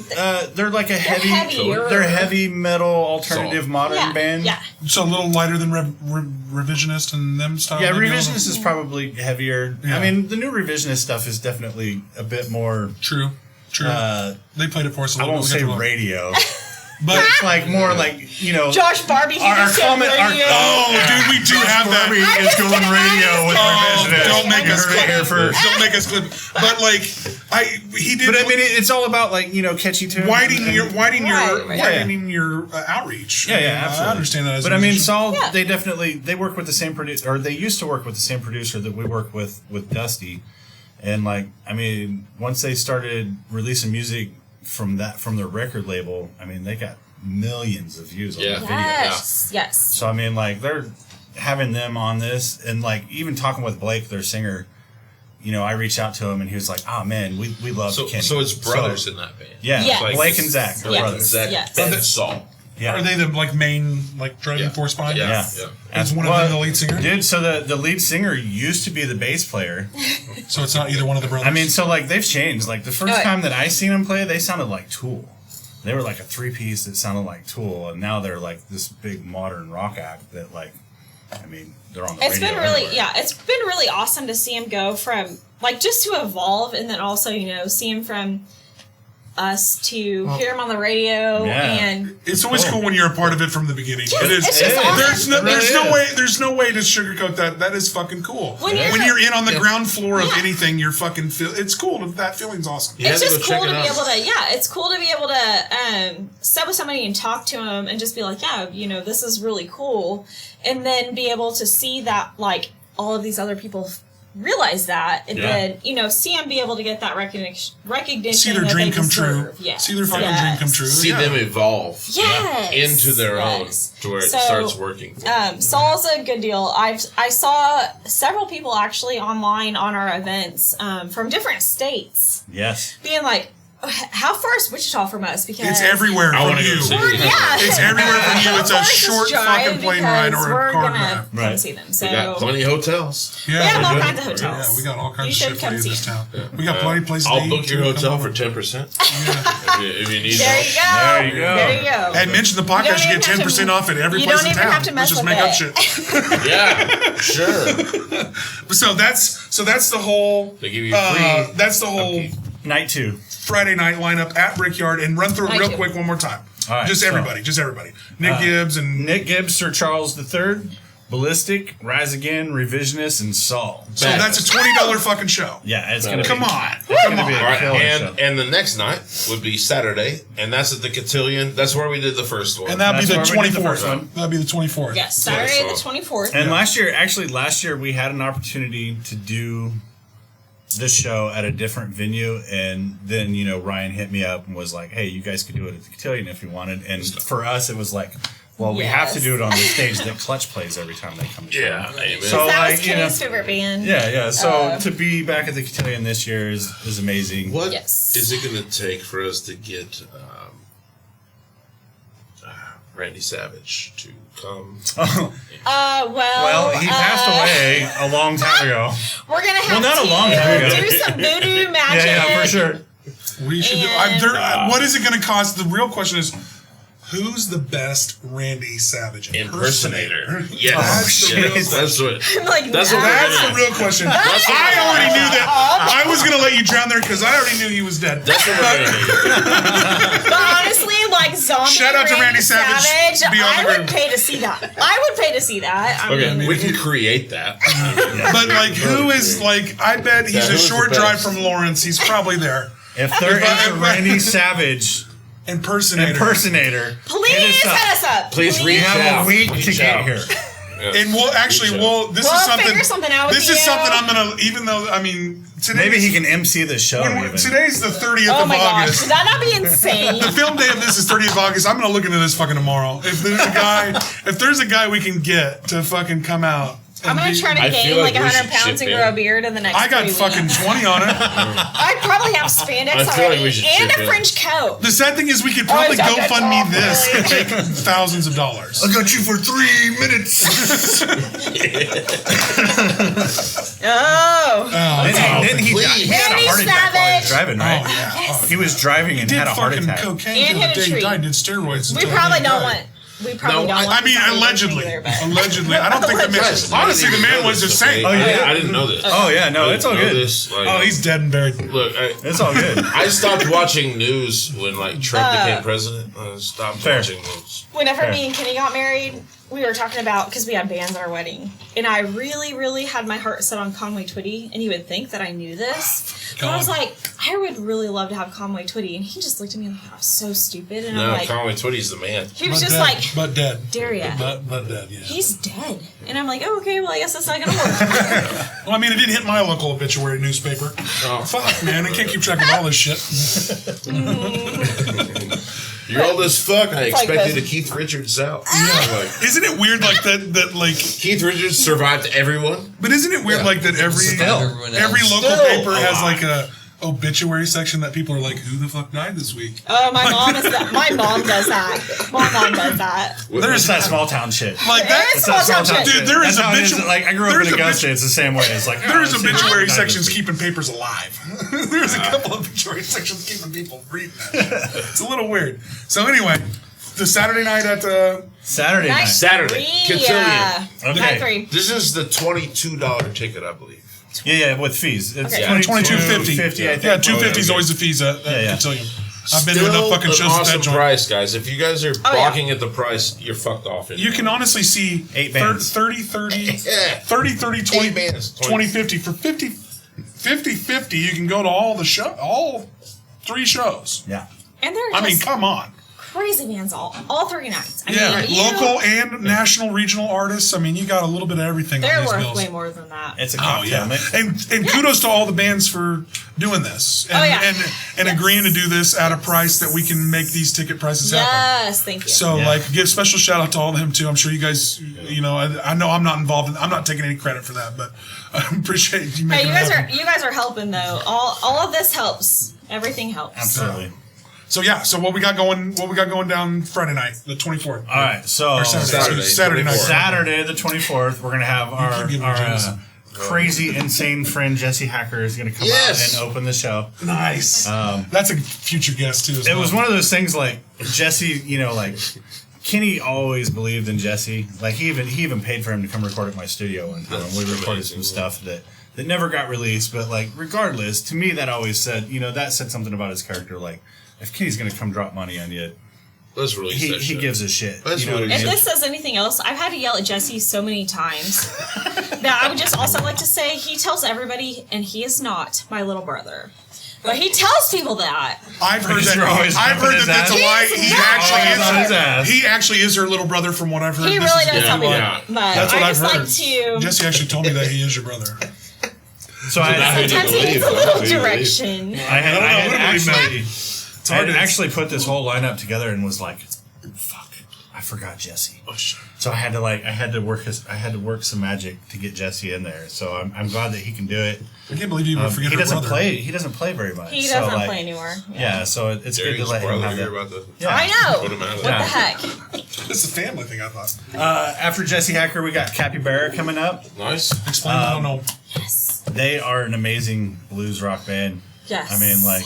heavy. heavier. They're heavy metal alternative modern Yeah, band. yeah. so a little lighter than revisionist and them style. Yeah, maybe? Revisionist is probably heavier. Yeah. I mean, the new Revisionist stuff is definitely a bit more. True. They played it for us a I little won't bit. say We'll get to it. radio, but it's like more like, you know. Josh Barbie, he Our just said comment- our- radio. oh, dude, we do have that. Barbie I'm is just going kidding, radio with Oh, Revisionist. don't make You us heard it clip here first. Don't make us clip. But like, he did. But I mean, it's all about like, you know, catchy tunes. widening your Right. outreach. Yeah, I mean, absolutely. I understand that. As But a I mean, musician. Saul, Yeah. they work with the same producer, or they used to work with the same producer that we work with Dusty, and like, I mean, once they started releasing music from their record label, I mean, they got millions of views on the video. Yes. So I mean, like, they're having them on this, and like even talking with Blake, their singer. You know, I reached out to him, and he was like, "Oh man, we love Kenny." So it's brothers in that band. Yeah, Yes. Like, Blake and Zach, they're Yes. brothers. Zach Yes. and Saul. Yeah. Are they the like main like driving force behind it? Yeah. Is one of them the lead singer? Dude, so the lead singer used to be the bass player. So it's not either one of the brothers. I mean, so like they've changed. Like the first Oh, yeah. time that I seen them play, they sounded like Tool. They were like a 3-piece that sounded like Tool, and now they're like this big modern rock act that like, I mean, they're on the It's radio been really, everywhere. it's been really awesome to see him go from, like, just to evolve, and then also, you know, see him from us to hear him on the radio, Yeah. and it's always cool when you're a part of it from the beginning. Yes, It is. it's just awesome. There's no way to sugarcoat that. That is fucking cool. When you're- in on the ground floor of anything, you're fucking feel. It's cool. That feeling's awesome. You it's have to just go cool check to it be out. able to, it's cool to be able to sit with somebody and talk to them and just be like, yeah, you know, this is really cool, and then be able to see that, like, all of these other people realize that, and then see them be able to get that recognition. See their that dream they come deserve. true. Yes. See their fucking dream come true. See them evolve into their own to where it starts working. Saul's a good deal. I saw several people actually online on our events from different states. Yes. Being like, how far is Wichita from us? Because it's everywhere from you. It's everywhere from you. It's a short fucking plane ride or a car drive. Come see them. So we got plenty of hotels. we have all kinds of hotels. Yeah, we got all kinds You of should shit for come you in see this them. town. We got plenty of places to I'll eat. book your too. hotel Come for on. 10%. If you need There help. you go. There you go. There you go. And mention the podcast, you get 10% off at every place in town. Let's just make up shit. Yeah, sure. So that's the whole. They give you free. That's the whole Night 2. Friday night lineup at Brickyard, and run through it real quick one more time. All right, just everybody. Nick Gibbs and Nick Gibbs, Sir Charles III, Ballistic, Rise Again, Revisionist, and Saul. So that's a $20 fucking show. Yeah, it's gonna Come be. on. It's Come gonna be on. a All right, killer show. and the next night would be Saturday, and that's at the Cotillion. That's where we did the first one. And that'd be the That's where we did the 24th. first one. That'd be the 24th. Yes, Saturday the 24th. And last year we had an opportunity to do this show at a different venue, and then Ryan hit me up and was like, "Hey, you guys could do it at the Cotillion if you wanted." And for us, it was like, "Well, we have to do it on the stage that Clutch plays every time they come to town." Yeah, amen. So that was Kenny's favorite band. Yeah. So to be back at the Cotillion this year is amazing. What Yes. is it going to take for us to get Randy Savage to come? Well, he passed away a long time ago. We're gonna have not a to long time ago. do some voodoo magic. Yeah, for sure. We should do. What is it going to cost? The real question is, who's the best Randy Savage Impersonator. Yes. That's the real That's what. I'm like, That's what That's we're the gonna real question. I already knew that. I was going to let you drown there because I already knew he was dead. That's what we're gonna do. But honestly, like zombie. Shout out to Randy Savage. Be on I the would ground. pay to see that. I would pay to see that. I Okay, mean, we can create that. But like, who is like? I bet he's a who's short the drive best? from Lawrence. He's probably there. If there is a Randy Savage Impersonator. impersonator, please hit us up. Please We reach have out. a week to Reach get out. here. And we'll actually, this We'll is something. figure something out with This is you. something I'm gonna. Even though today. Maybe he can MC the show. Even. Today's the 30th oh of my gosh, August. would that not be insane? The film day of this is 30th of August. I'm gonna look into this fucking tomorrow. If there's a guy we can get to fucking come out. I'm gonna try to I gain feel like like we 100 should pounds chip and in. grow a beard in the next I got 3 fucking weeks. 20 on it. I probably have spandex I feel like already we should and chip a in. French coat. The sad thing is we could probably Oh, that's GoFundMe awful. this and make thousands of dollars. I got you for 3 minutes. Didn't he die? He had a Randy heart attack while he was Savage. driving, right? Oh, yeah. He was driving and Did had a heart fucking attack. cocaine And till the hit a day he tree. died. Did steroids. We until probably he don't died. want. We probably No, don't want. I mean, to allegedly. either, but- Allegedly. I don't think the man. Christ, I Honestly, the didn't man even know was this, just okay? saying. Oh, yeah. I didn't know this. Oh yeah, no, I it's all didn't know good. this, like, Oh, he's dead and buried. Look, It's all good. I stopped watching news when Trump became president. I stopped Fair. watching news. Whenever Fair. me and Kenny got married, we were talking about, because we had bands at our wedding, and I really, really had my heart set on Conway Twitty, and you would think that I knew this. But I was like, I would really love to have Conway Twitty, and he just looked at me like I was so stupid, and I'm No, like, Conway Twitty's the man. he was But just dead. like, But dead. Dariah, But dead, yeah. he's dead. And I'm like, oh, okay, well, I guess that's not going to work. Well, I mean, it didn't hit my local obituary newspaper. Oh, Fuck, man. I can't keep track of all this shit. You're old as fuck. I expected this. a Keith Richards out. Like, Isn't it weird like that like Keith Richards survived everyone. but isn't it weird like that every Everyone else. local Still paper has alive. like a obituary section that people are like, who the fuck died this week? Oh, my mom does that. My mom does that. My mom does that. There's that small town shit. Like There that is small town shit. dude, there is That's how it is. obituary Like I grew up in Augusta. It's the same way. It's like There's obituary sections sections keeping papers alive. There's a couple obituary sections keeping people reading that shit. It's a little weird. So anyway, the Saturday night at the Saturday night. Saturday, Yeah. Cotillion. Okay. Night 3. This is the $22 ticket, I believe. Yeah, with fees. It's Okay. $22.50. $22.50. I think. Yeah, $250 is always the fees at Yeah. Cotillion. I've been to Still enough fucking an shows at awesome that joint. price, guys. If you guys are yeah. balking at the price, you're fucked off. You can honestly see 8 bands. 30, 20, 8 bands. 20, 50. For 50, you can go to all 3 shows. Yeah. And they're I mean, just come on. crazy bands all 3 nights. I Yeah, mean, local and national, regional artists. I mean, you got a little bit of everything. they're on these worth bills. way more than that. It's a Oh cocktail yeah, mix. and kudos to all the bands for doing this and and agreeing to do this at a price that we can make these ticket prices happen. Yes, thank you. So Yeah. like, give special shout out to all of them too. I'm sure you guys, you know, I know I'm not involved. I'm not taking any credit for that, but I appreciate you making Hey, it happen. you guys are helping though. All of this helps. Everything helps. Absolutely. So yeah, so what we got going down Friday night, the 24th. All right, so Or Saturday night. Saturday the 24th, we're gonna have our keep getting Jameson. crazy, insane friend Jesse Hacker is gonna come Yes. out and open the show. Nice. That's a future guest too. It was one of those things like Jesse, you know, like Kenny always believed in Jesse. Like he even paid for him to come record at my studio one time. We recorded some stuff that never got released, but like regardless, to me that always said, you know, that said something about his character. Like if Kenny's gonna come drop money on you, Let's release he that shit. gives a shit. Let's You know what I release If mean? this says anything else, I've had to yell at Jesse so many times that I would just also like to say he tells everybody, and he is not my little brother. But he tells people that. I've heard You're always that. I've heard jumping that that's a his lie. ass. on his ass. He actually is her little brother, from what I've heard. He This really is- does tell me yeah. that. But That's what I I've just heard. like to Jesse actually told me that he is your brother. So I sometimes he needs a little direction. had actually, I hard had to- actually put this whole lineup together and was like, "Fuck, I forgot Jesse." Oh, shit. So I had to work some magic to get Jesse in there. So I'm glad that he can do it. I can't believe you would forget He her doesn't brother. play. He doesn't play very much. He so, doesn't like, play anymore. Yeah, so it's good to Darius let him Ballinger have hear that. about the. Yeah. I know. Put him out of What there. the heck? It's a family thing, I thought. After Jesse Hacker, we got Capybara coming up. Nice. Explain. I don't know. Yes. They are an amazing blues rock band. Yes. I mean, like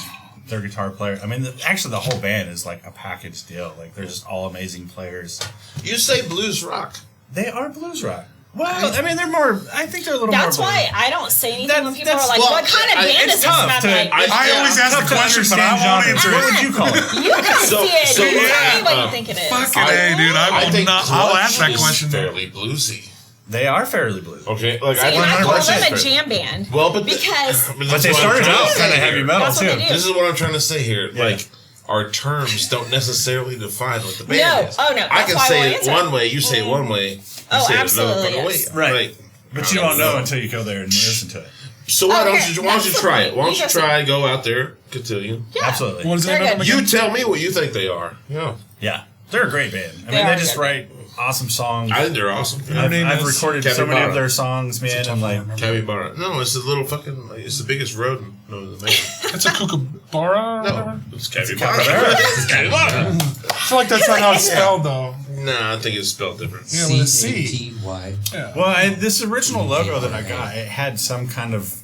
their guitar player. I mean, actually, the whole band is like a package deal. Like they're just all amazing players. You say blues rock. They are blues rock. Well, I mean, they're more. I think they're a little That's more. why I don't say anything when people That's- are like, well, "What kind of band it's is this?" tough And I'm to- like, I always ask the question, but I won't answer What it. would you call it? "You can see it. so, You tell me what yeah, you think it is." Fucking A, dude. I will not. I'll ask that is question. fairly bluesy. They are fairly blues. Okay, like See, and I call 100% them a fair. jam band. Well, but because but But that's they what I'm started trying to out say kind of here. heavy metal That's what too. they do. This is what I'm trying to say here. Yeah. Like, our terms don't necessarily define what the band No. is. Oh, no. I That's can why I say won't it answer. one way, you say it one way. You Oh, say it absolutely, another yes. fucking way. Right. Like, But you won't know until you go there and listen to it. so why don't Okay, you that's the try point. it? Why don't You you go try, go out there, cotillion. Yeah. Absolutely. What is They're that? good. You tell me what you think they are. Yeah. Yeah, they're a great band. I They mean, are they just good. write awesome songs. I think they're awesome. Her name I've is recorded so many Capybara. of their songs, man. I'm like, Capybara. No, it's a little fucking. It's the biggest rodent known to the man. It's a kookaburra or whatever. No, it's capybara. It's capybara. I feel like that's not how it's spelled, though. No, I think it's spelled different. Yeah, with a C. C-A-T-Y. well, this original logo that I got, it had some kind of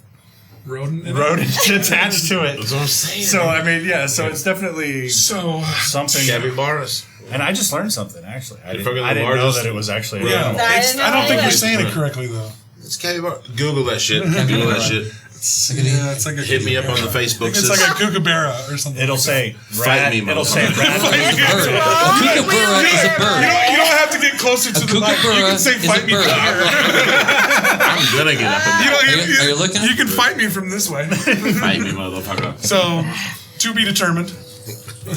Rodent. in it? rodent attached to it. That's what I'm saying. So I mean, yeah. So it's definitely So, something. capybaras. And I just learned something actually. I You're didn't fucking the know largest- that it was actually. yeah. animal. I It's, didn't I don't know think you're either. saying it correctly, though. It's capybara. Google that shit. Google that shit. Yeah, it's like a Hit me up on the Facebook. It's like a kookaburra or something. It'll like say Fight rat. me, It'll say motherfucker. rat. Bird. A kookaburra is a that. bird. You don't have to get closer to A the mic. You kookaburra can say is fight a me bird. from here. I'm gonna get up and Are you looking? You can fight me from this way. fight me, motherfucker. So, to be determined.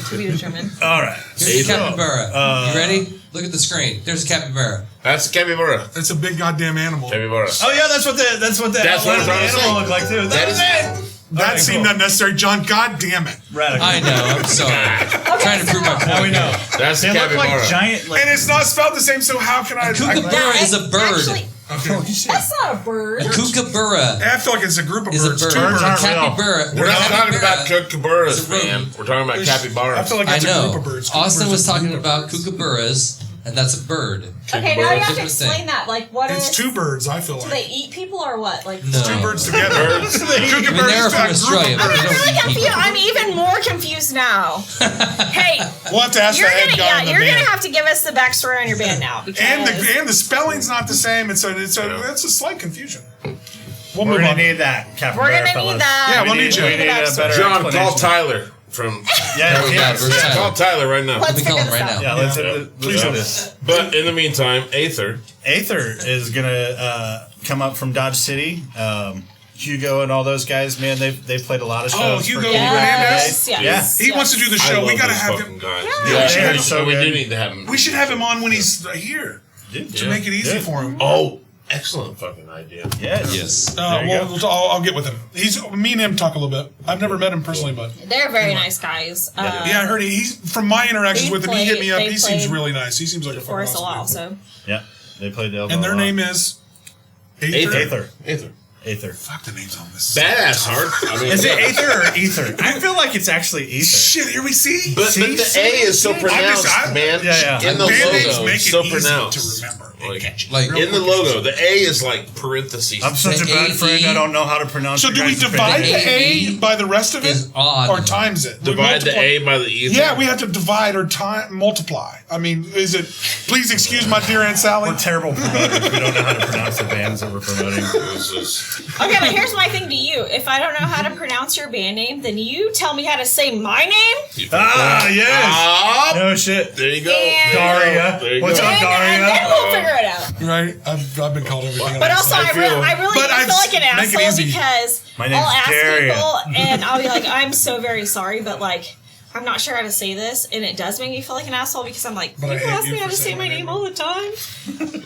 To be determined. All right. Here's the capybara. You ready? Look at the screen. There's a capybara. That's capybara. It's a big goddamn animal. Capybara. Oh yeah, that's what the That's what outline I'm of the trying to animal say. looked like too. That is it. That Alright, seemed cool. unnecessary, John. God damn it. Radical. I know. I'm sorry. Trying to prove my Now we point. know. That's They the look like capybara. giant. Like, And it's not spelled the same, so how can I... Kookaburra is a bird. Actually, that's not a bird. A kookaburra I feel like it's a group of is a birds. bird. Two Birds birds. aren't real. Capybara. We're not talking about Capybara kookaburras, It's a rodent. man. We're talking about capybaras. I feel like I it's a know. group of birds. Austin Kookaburras was are a talking group of about birds. kookaburras, and that's a bird. Okay, now you have to Different thing. explain that. Like, what is? It's two birds, I feel Do they like. eat people or what? Like, No. Two birds together. I mean, Kookaburras they're is from a group Australia, of but I'm they birds. really don't eat confused. people. I'm even more confused now. Hey, We'll have to ask the you're head gonna guy in the you're band. gonna have to give us the backstory on your band now because And the spelling's not the same. It's a slight confusion. We'll we're move gonna on. need that capybara. we're gonna fellas. need that. Yeah, we'll need you. We need a better John, call explanation. Tyler from. Yeah, Bad yeah. verse Yeah, call Tyler. Tyler right now. Let's We call figure him this right out. now. Yeah, let's Yeah. let's do this. But in the meantime, Aether. Aether is gonna come up from Dodge City. Hugo and all those guys, man, they played a lot of shows. Oh, for Hugo Katie Hernandez? back in the day. Yes. He wants to do the show. I We love gotta those have fucking him. guys. Yeah, we they're should- so we good. do need to have him. We should have him on when he's here to make it easy for him. Oh, excellent fucking idea. Yes. Yes. There you go. I'll get with him. Me and him talk a little bit. I've never met him personally, but They're very nice guys. yeah, I heard he's from my interactions They with him. He hit me up. played- He they seems played really nice. He seems like a for us a fucking while. awesome So Yeah, they played the Elbow dude. And their a lot. name is Aether. Aether. Aether. Aether. Fuck, the names on this. Badass hard. I mean, Is it Aether or Ether? I feel like it's actually Ether. Shit, here we see. But the A is so pronounced, man. Yeah, yeah. In the Band names logo, make it's it so easy pronounced. to remember. Like In the logo, the A is like parentheses. I'm such a The bad AE friend. I don't know how to pronounce. So your do we guys' divide band the names. A AE by the rest of it, is odd. or times it? We Divide the multiply- A by the Ether. Yeah, we have to divide or multiply. I mean, is it? Please excuse my dear Aunt Sally. We're terrible promoters. We don't know how to pronounce the bands that we're promoting. This is- okay, but here's my thing to you: if I don't know how to pronounce your band name, then you tell me how to say my name. Ah, yes. Ah, No shit. there you go. And- Daria. There you What's go. up, And Daria? then we'll figure it out. Right? I've been called everything. But also, I really But do I feel like an make it asshole easy. because My name's I'll ask Daria. people and I'll be like, "I'm so very sorry," but like, I'm not sure how to say this, and it does make me feel like an asshole because I'm like, But I people hate ask you me how for to say saying my my name name. all the time.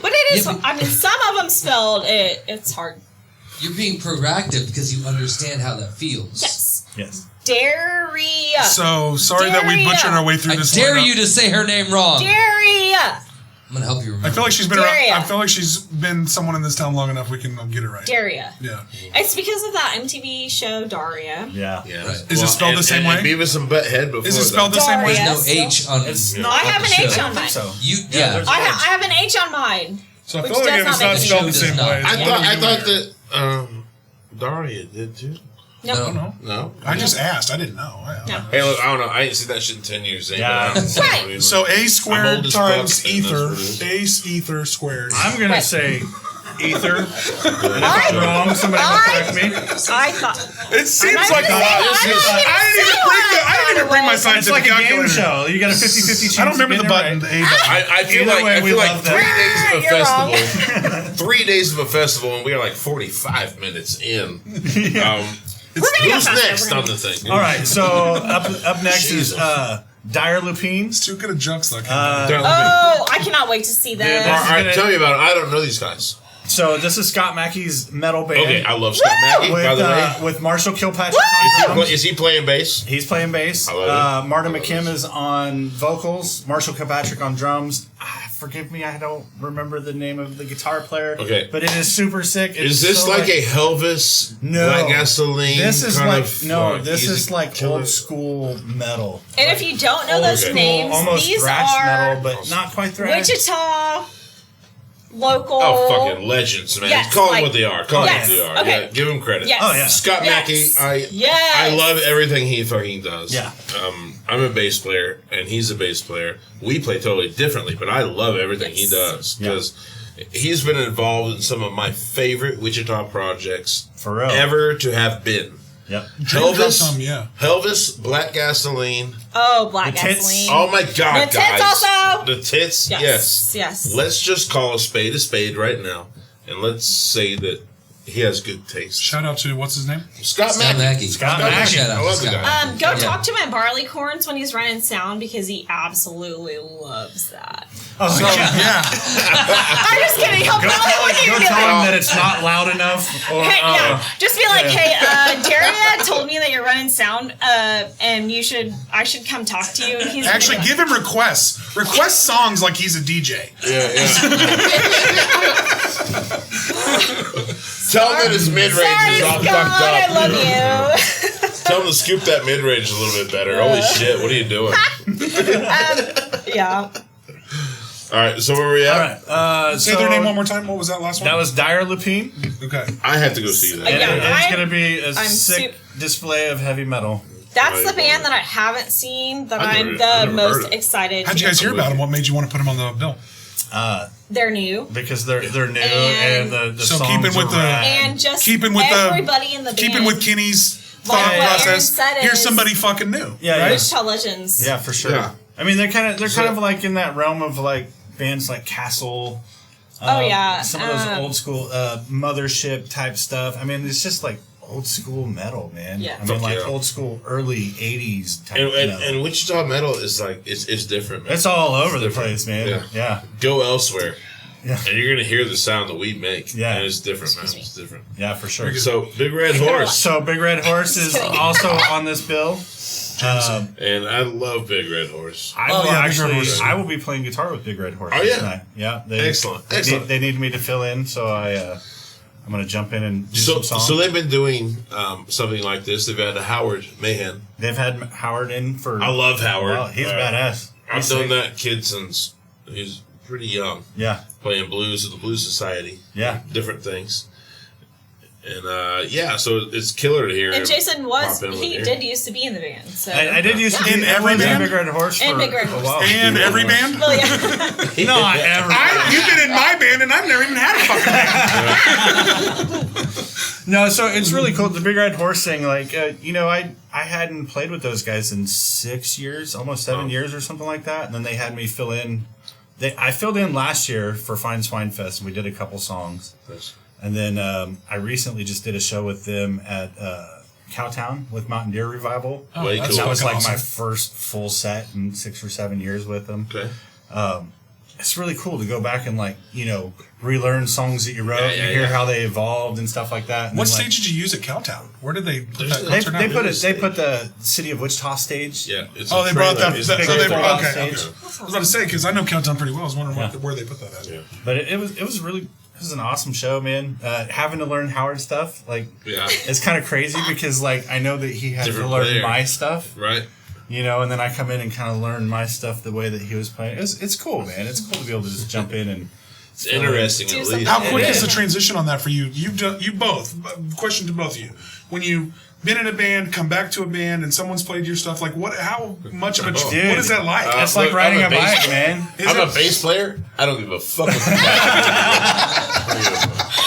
But it is. Yeah, but- I mean, some of them spelled it's hard. you're being proactive because you understand how that feels. Yes, Yes. Daria. So sorry that we Daria. butchered our way through I this. dare lineup. you to say her name wrong. Daria. I'm gonna help you remember. I feel like she's been around. Daria. I feel like she's been someone in this town long enough. We can get it right. Daria. Yeah. It's because of that MTV show Daria. Yeah. Yeah. Right. Is it spelled the same way? And Beavis and Butthead before Is it spelled the same way? Daria. There's no H on. It's I have an H on I mine. think so. You Yeah, yeah. there's- I have an H on mine. So I Which feel like does if not it's not make any spelled the sense. same Does way, not. I it's thought weird. that Daria did too. No. No. No, No. I just asked. I didn't know. No. Hey, look, I don't know. I ain't seen that shit in 10 years. Eh? Yeah. But I don't know. Right. So A I'm squared old as times fuck, and that's ether, what it is. ace ether squared. I'm gonna Right. say Ether. I, Wrong. Somebody will correct me. I thought. It seems I'm like not I even saying- didn't even bring my It's scientific like a game calculator. show. You got a 50-50 chance. I don't remember of the getting it button. right. The A button. I feel Either like way, I we feel love like that. 3 days of a You're wrong. festival. 3 days of a festival, and we are like 45 minutes in. We're gonna go Who's faster. next on the thing? All right. So up next is Jesus. Dire Lupine. It's too good of jokes like Oh, I cannot wait to see Dude, that. that's- All right, tell me about it. I don't know these guys. So this is Scott Mackey's metal band. Okay, I love Scott Mackey, by the way. With Marshall Kilpatrick Is on drums. he playing bass? He's playing bass. I love it. Martin McKim is on vocals. Marshall Kilpatrick on drums. Forgive me, I don't remember the name of the guitar player. Okay. But it is super sick. It's Is this so, like a Elvis, No. Black Gasoline? This is kind like of, this easy is like killer? old school metal. And if you don't know those Okay. names, Almost these thrash are metal, but not quite thrash. Wichita local. Oh, fucking legends, man. Yes, Call like- them what they are. Call them Yes, what they are. okay. Yeah, give them credit. Yes. Oh, yeah. Scott Yes. Mackey, Yes. I love everything he fucking does. Yeah. I'm a bass player, and he's a bass player. We play totally differently, but I love everything he Yes. does because he's been involved in some of my favorite Wichita projects For real. ever to have been. Yep. Elvis, Black Gasoline. Oh, Black The tits. Gasoline. Oh my God, The tits guys! also. The tits. Yes. Yes. Let's just call a spade right now, and let's say that he has good taste. Shout out to what's his name? Scott Scott Mackey. Scott Mackey. Shout out I to love the Scott. guy. Go Yeah. talk to him at Barleycorns when he's running sound because he absolutely loves that. Oh, yeah. Yeah. I'm just kidding. He'll Go probably tell look at you him and be like, that it's not loud enough. Or, hey, yeah. Just be like, yeah. hey, Daria told me that you're running sound, and I should come talk to you. And he's Actually, gonna be give him requests. Request songs like he's a DJ. Tell him that his mid range Sorry, is all Scott, fucked I up. love you. Tell him to scoop that mid range a little bit better. Holy shit, what are you doing? Yeah. All right, so where are we at? All right. Say their name one more time. What was that last one? That was Dire Lupine. Okay. I have to go see that. And Yeah, it's I'm- going to be a I'm sick display of heavy metal. That's the band that I haven't seen that I've I'm never heard the of most it. excited How'd to you guys get. hear about him? What made you want to put him on the bill? They're new. Because they're new And- and the So songs keeping with are the- rad. And just Keeping with everybody in the band. keeping with Kenny's Like thought what process. Aaron said Here's is- somebody fucking new. Yeah, right? Wichita Legends. Yeah, for sure. Yeah. I mean, they're kind of like in that realm of like bands like Castle Oh, yeah. Some of those old school Mothership type stuff. I mean, it's just like old school metal, man. Yeah. I mean, like Yeah. old school early 80s type And Wichita metal is like it's different, man. It's all over the different. place, man. Yeah. Yeah. Go elsewhere, Yeah. and you're gonna hear the sound that we make. Yeah. and it's different, man. Excuse me. It's different. Yeah, for sure. So Big Red Horse, So Big Red Horse is also on this bill. and I love Big Red Horse. I Oh, will yeah, Big Red actually, Horse. I will be playing guitar with Big Red Horse Oh, yeah? tonight. Yeah, Excellent. They needed me to fill in, so I'm going to jump in and do So, some songs. so they've been doing something like this. They've had Howard Mahan. They've had Howard in for. I love Howard. Well, he's badass. I've He's known sick. that kid since he's pretty young, Yeah, playing blues at the Blues Society. yeah. Different things. And so it's killer to hear him And Jason pop in with he here. did used to be in the band. So I did used to be In every band? Big Red Horse And for Big Red a Horse. while. And every band? Well, yeah. Not every. You've been in my band, and I've never even had a fucking band. No, so it's really cool. The Big Red Horse thing, like, I hadn't played with those guys in 6 years, almost 7 years or something like that. And then they had me fill in. I filled in last year for SwineFest, and we did a couple songs. Nice. And then I recently just did a show with them at Cowtown with Mountain Deer Revival. Way that's cool. That was fucking like my awesome. first full set in 6 or 7 years with them. Okay. It's really cool to go back and relearn songs that you wrote Yeah, and yeah, hear yeah. how they evolved and stuff like that. And What then, stage did you use at Cowtown? Where did they put that They- concert They out? put it. They put the City of Wichita stage. Yeah. It's Oh, a they brought trailer. that. It's that a so they, trailer. okay, stage. okay. I was about to say because I know Cowtown pretty well. I was wondering Yeah. where they put that at. Yeah. But it was really. It was an awesome show, man. Having to learn Howard stuff, Yeah. it's kind of crazy because, I know that he had Different to learn player. my stuff, Right. and then I come in and kind of learn my stuff the way that he was playing. It's cool, man. It's cool to be able to just jump in and. It's interesting, Do at something. least. How quick Yeah. is the transition on that for you? You both. Question to both of you. When you been in a band, come back to a band, and someone's played your stuff, how much of a Dude. what is that like? It's like look, riding I'm a a bass- bike, man. I'm a bass player. I don't give a fuck.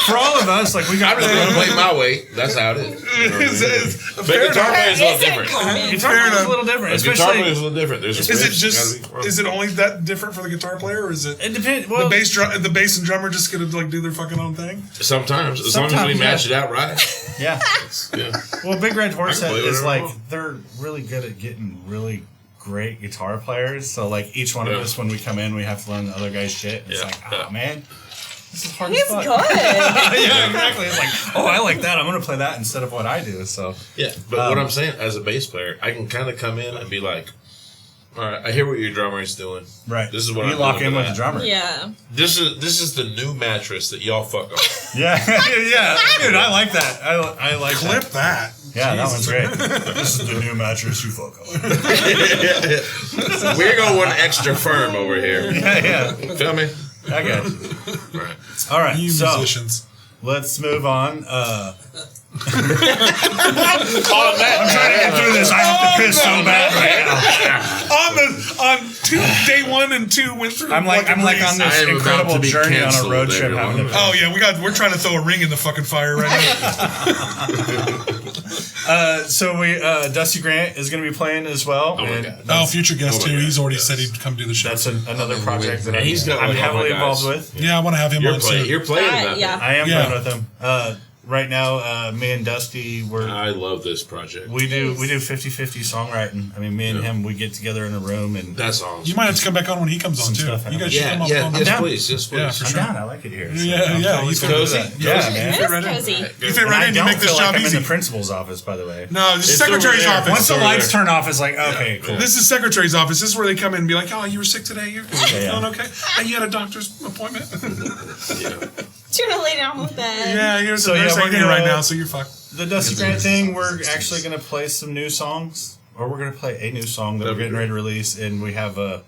For all of us, we got. I'm just going to play my way. That's how it is. You know what I mean? But guitar playing is a little different. Guitar Fair playing is a enough. little different, A guitar especially. playing is a little different. There's a Is it riff, just? gotta be- Is it only that different for the guitar player, or is it It depends. Well, the bass and drummer just gonna do their fucking own thing? Sometimes, as long as we Sometimes, match it out right. yeah. Yeah. Well, Big Red Horse I can play is whatever I want. they're really good at getting really great guitar players. So each one of Yeah. us, when we come in, we have to learn the other guy's shit. It's Yeah, oh yeah. man, this is hard He's as fuck. good. Yeah, exactly. It's I like that. I'm gonna play that instead of what I do. So Yeah, but what I'm saying, as a bass player, I can kind of come in and be like, all right, I hear what your drummer is doing. right, This is what you I'm lock doing in to with that. the drummer. Yeah. This is the new mattress that y'all fuck on. Yeah, yeah, dude, I like that. I like Clip that. that. Yeah, that one's great. This is the new mattress you fuck on. We're going one extra firm over here. Yeah, Feel me? I got you. Right. All right, You so musicians. let's move on. On that, I'm trying to get through this. I have to piss so bad right now. On day 1 and 2 went through. I'm like on I this am about incredible to be journey on a canceled, road trip. everyone. Having to, Oh yeah, we're trying to throw a ring in the fucking fire right now. so Dusty Grant is going to be playing as well. Oh my and God. Oh, future guest Oh my too. God, He's already yes. said he'd come do the show. That's another project that And he's got I'm like all heavily my guys. involved with. Yeah, I want to have him on soon. You're playing that. Yeah. I am Yeah. playing with him. Right now, me and Dusty, I love this project. we do 50-50 songwriting. I mean, me and him, we get together in a room and That's awesome. You might have to come back on when he comes on Some too. stuff You guys should Yeah, come on. yeah, on. yes, down. please, yes, please. Yeah, for I'm sure. down. I like it here. So Yeah, I'm yeah, totally he's cool with cozy. that. Cozy. Yeah, You man. fit right in. Cozy. You fit And right I in. You don't make this feel like job I'm easy. in the principal's office, by the way. No, this is It's over secretary's there. office. Once the over lights there. turn off, it's like, okay, cool. This is secretary's office. This is where they come in and be like, "Oh, you were sick today. You're yeah. feeling okay? Hey, you had a doctor's appointment." You're gonna lay down with bed. Yeah, you're So, the nurse yeah, we're ain't here gonna- right now, so you're fucked. The Dusty Grant thing, we're actually going to play some new songs, or we're going to play a new song that That'd we're be getting great. ready to release, and we have a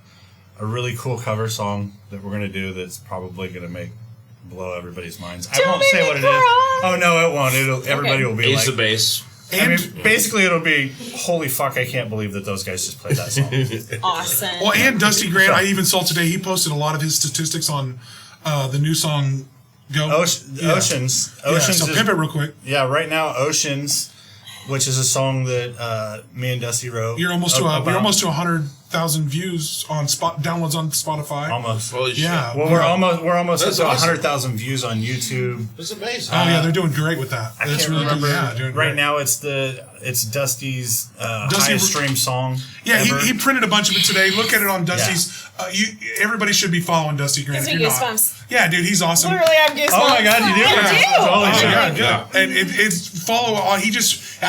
really cool cover song that we're going to do that's probably going to blow everybody's minds. I Don't won't make say me what it is. cry. Oh no, it won't. Everybody will be Ace like, of base. I mean, basically it'll be, holy fuck, I can't believe that those guys just played that song. Awesome. Well, and Dusty Grant, I even saw today. He posted a lot of his statistics on the new song. Go Oceans. Yeah. Oceans So is, pimp it real quick. yeah, right now Oceans, which is a song that me and Dusty wrote. You're almost to about- we're almost to 100 100,000 views on downloads on Spotify. Almost. Holy Yeah. shit. Well, we're almost That's up to awesome. 100,000 views on YouTube. That's amazing. Oh yeah, they're doing great with that. I That's can't really remember. doing Right great. now, it's Dusty's Dusty- highest stream song. Yeah, ever. he printed a bunch of it today. Look at it on Dusty's. Everybody should be following Dusty Grant. Gives If me you're not. goosebumps. Yeah, dude, he's awesome. Literally, I'm goosebumps. Oh my God, you do? I do. Holy Oh, shit. yeah, good. Yeah. And it's follow. I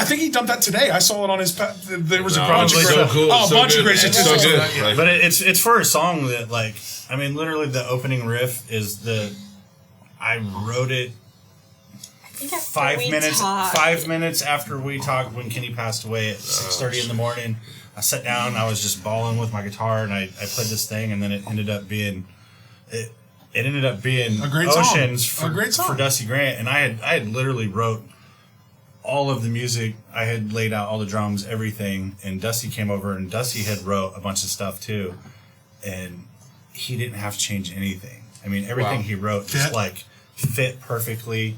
think he dumped that today. I saw it on his. There was a No, bunch of it's great. so cool. Oh, a so bunch good. of great It's statistics. so good. on that, yeah. Like, But it's for a song that, like, I mean, literally the opening riff is I wrote it I think after 5 we minutes. talked- 5 minutes after we talked, when Kenny passed away at 6:30 in the morning. I sat down. I was just bawling with my guitar, and I played this thing, and then it ended up being a great song. Oceans A great song. for Dusty Grant, and I had literally wrote all of the music. I had laid out all the drums, everything, and Dusty came over, and Dusty had wrote a bunch of stuff too, and he didn't have to change anything. I mean, everything Wow. he wrote just Fit. like fit perfectly.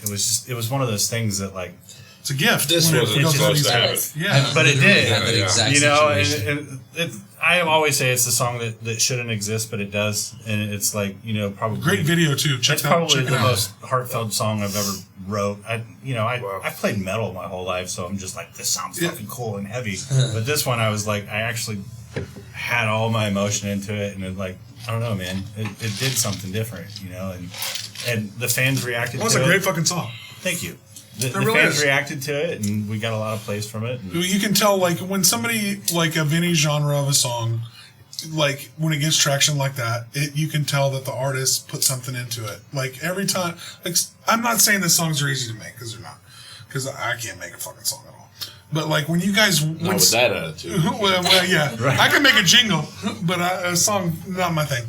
It was one of those things that, like, It's a gift. This when it wasn't goes supposed these- to happen. Yeah, But it literally did. had that Yeah. exact you know, situation. and I always say it's the song that shouldn't exist, but it does, and it's like, you know, probably great video too. Check It's that out. probably Check it the out. most heartfelt song I've ever wrote. Wow. I played metal my whole life, so I'm just like, this sounds Yeah. fucking cool and heavy. But this one, I was like, I actually had all my emotion into it, and it, like, I don't know, man, it did something different, you know, and the fans reacted Well, it's to a it. great fucking song. Thank you. The really fans is. reacted to it, and we got a lot of plays from it. and- You can tell, like, when somebody, like, of any genre of a song, like, when it gets traction like that, you can tell that the artist put something into it. Like, every time, like, I'm not saying the songs are easy to make, because they're not. Because I can't make a fucking song at all. But, like, when you guys... Not with that attitude. well, yeah. Right. I can make a jingle, but a song, not my thing.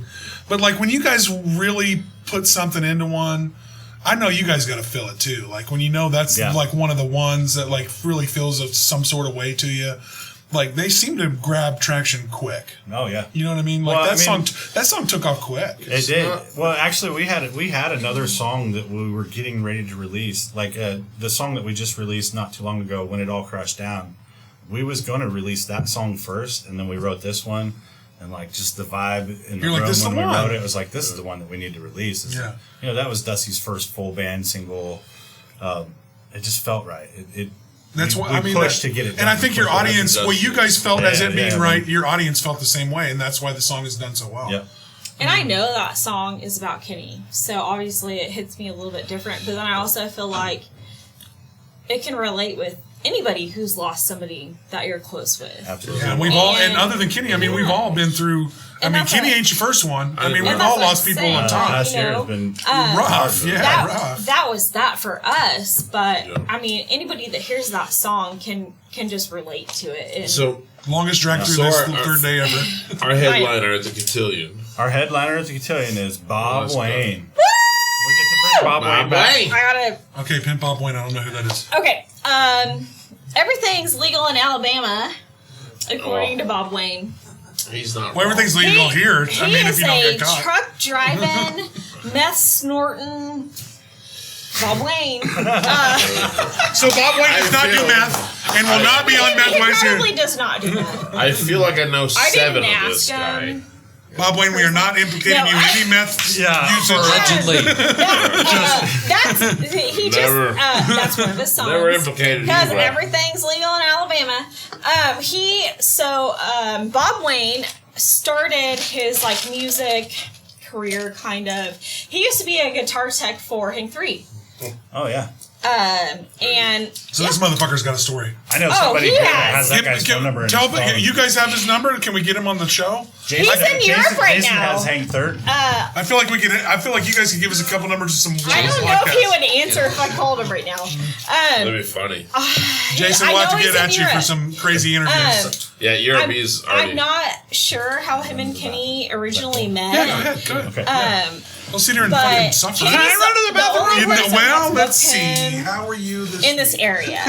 But, like, when you guys really put something into one... I know you guys got to feel it too. Like when you know that's Yeah. like one of the ones that like really feels some sort of way to you. Like they seem to grab traction quick. Oh yeah. You know what I mean? Like Well, that I mean- song took off quick. It did. Well, actually, we had another song that we were getting ready to release, like the song that we just released not too long ago, "When It All Crashed Down." We was going to release that song first, and then we wrote this one, and like just the vibe in the You're like, room "This is when the we one." wrote it was like, this is the one that we need to release. Yeah. You know, that was Dusty's first full band single. It just felt right. That's we, what we I mean. pushed that- to get it. and done I think your quicker. audience, what you guys felt as Yeah, it being yeah, right, man. your audience felt the same way, and that's why the song is done so well. Yep. And I know that song is about Kenny, so obviously it hits me a little bit different. But then I also feel like it can relate with anybody who's lost somebody that you're close with. Absolutely. Yeah, and we've all, and other than Kenny, I mean, we've all been through. I And mean, that's Kenny what- ain't your first one. I mean, And we've that's all what lost I'm people on saying. top. Last you year know, has been Rough, yeah, rough. That was that for us, but Yeah. I mean, anybody that hears that song can just relate to it. And So Longest drag through So this our- third day ever. our headliner at the Cotillion. Our headliner at the Cotillion is Bob Let's go. Wayne. We get to bring Bob Wayne back. Wayne. I gotta. Okay, Pimp Bob Wayne. I don't know who that is. Okay. Everything's legal in Alabama, according Oh. to Bob Wayne. He's not. Well, everything's wrong. legal here. I mean, if is you don't a get caught. truck driving, meth snorting Bob Wayne. So Bob Wayne does I not do feel- meth and will not be on meth He Wayne's probably here. does not do that. I feel like I know I 7 didn't of this ask guy. him. Bob Wayne, we are not implicating No, you in any meth Yeah. usage. Allegedly. That's one of his songs. Never implicated you, Because right? everything's legal in Alabama. Bob Wayne started his like music career kind of. He used to be a guitar tech for Hank 3. Oh yeah. And So this motherfucker's got a story. I know Oh, somebody he that has. has that guy's phone number. in Tell his phone. you guys have his number. Can we get him on the show? Jason, He's in Europe right Jason now. has Hank Third. I feel like we could. I feel like you guys could give us a couple numbers of some. I don't know if he would answer if I called him right now. That'd be funny. Jason, I we'll have know to he's get in at you for Europe. some crazy interviews. Yeah, Europe is already. I'm not sure how him and Kenny originally met. Yeah, go ahead. Go ahead. Okay. We'll sit here and But fucking suffer. he's the only person Well, that's let's booked see. him How are you in this area,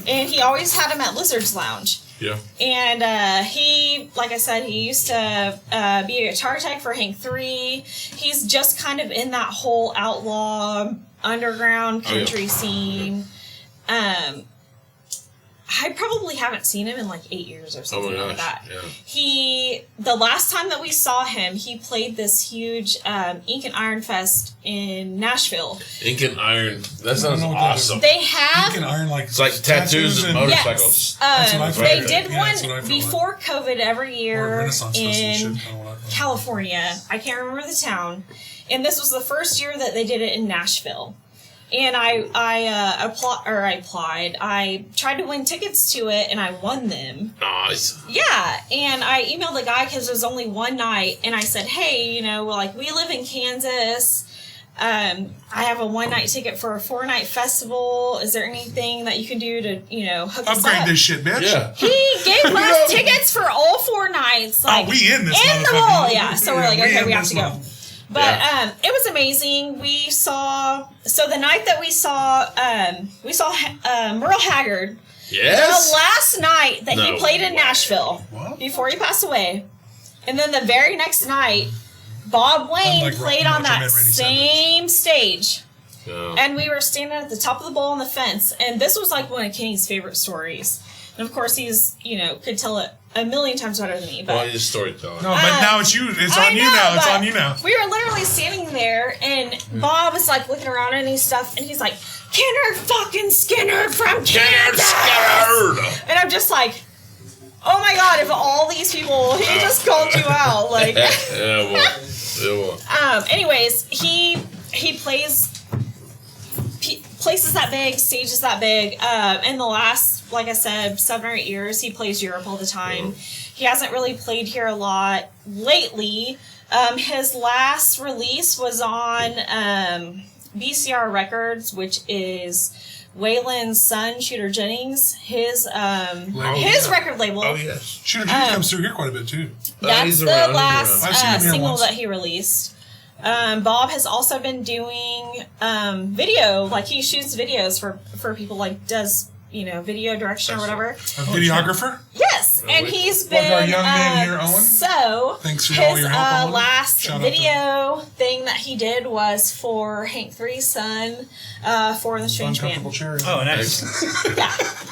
and he always had him at Lizard's Lounge. Yeah. And he, like I said, he used to be a guitar tech for Hank 3. He's just kind of in that whole outlaw underground country scene. I probably haven't seen him in like 8 years or something like that. Yeah. The last time that we saw him, he played this huge Ink and Iron Fest in Nashville. Ink and Iron. That sounds know what that awesome. They have... Ink and Iron, like... It's like tattoos and motorcycles. That's what I felt they like. did Yeah, that's what I one felt before COVID every Or year Renaissance Festival in shit, kinda what I felt. California. I can't remember the town. And this was the first year that they did it in Nashville. And I applied. I tried to win tickets to it, and I won them. Nice. Yeah, and I emailed the guy because it was only one night, and I said, hey, you know, like, we live in Kansas. I have a one-night ticket for a 4-night festival. Is there anything that you can do to, you know, hook us Upgrade up? this shit, bitch. Yeah. He gave us tickets for all 4 nights. Like, we in this in the motherfucker. bowl, yeah. So we're like, Yeah, okay, in we have this to go. one. But it was amazing. We saw the night that we saw Merle Haggard. Yes. The last night that he No played in way. Nashville What? before he passed away, and then the very next night, Bob Wayne Unlike played on that Randy Savage. same stage. Yeah. And we were standing at the top of the bowl on the fence, and this was like one of Kenny's favorite stories. And of course, he's, you know, could tell it a million times better than me. But Well, he's a storyteller. No, but now it's you. It's I on you know, now. It's but on you now. We were literally standing there, and Bob is like looking around and stuff, and he's like, Kenner fucking Skinner from Kansas! Scared. And I'm just like, oh my god, if all these people, he just called you out. Like, Yeah, well. anyways, he plays places that big, stages that big. In the last, like I said, 7 or 8 years, he plays Europe all the time. He hasn't really played here a lot lately. His last release was on BCR Records, which is Waylon's son, Shooter Jennings. His record label. Oh, yes. Shooter Jennings comes through here quite a bit too. That's he's the around, last I've seen him here single once. that he released. Bob has also been doing video, like he shoots videos for people, like does, you know, video direction or whatever. A videographer. Yes, and he's Like our been young man here, Owen? so Thanks for all his your help, Owen. last Shout out to video thing that he did was for Hank III's son, for the Strange Band. Uncomfortable cherry. Oh, nice. Yeah,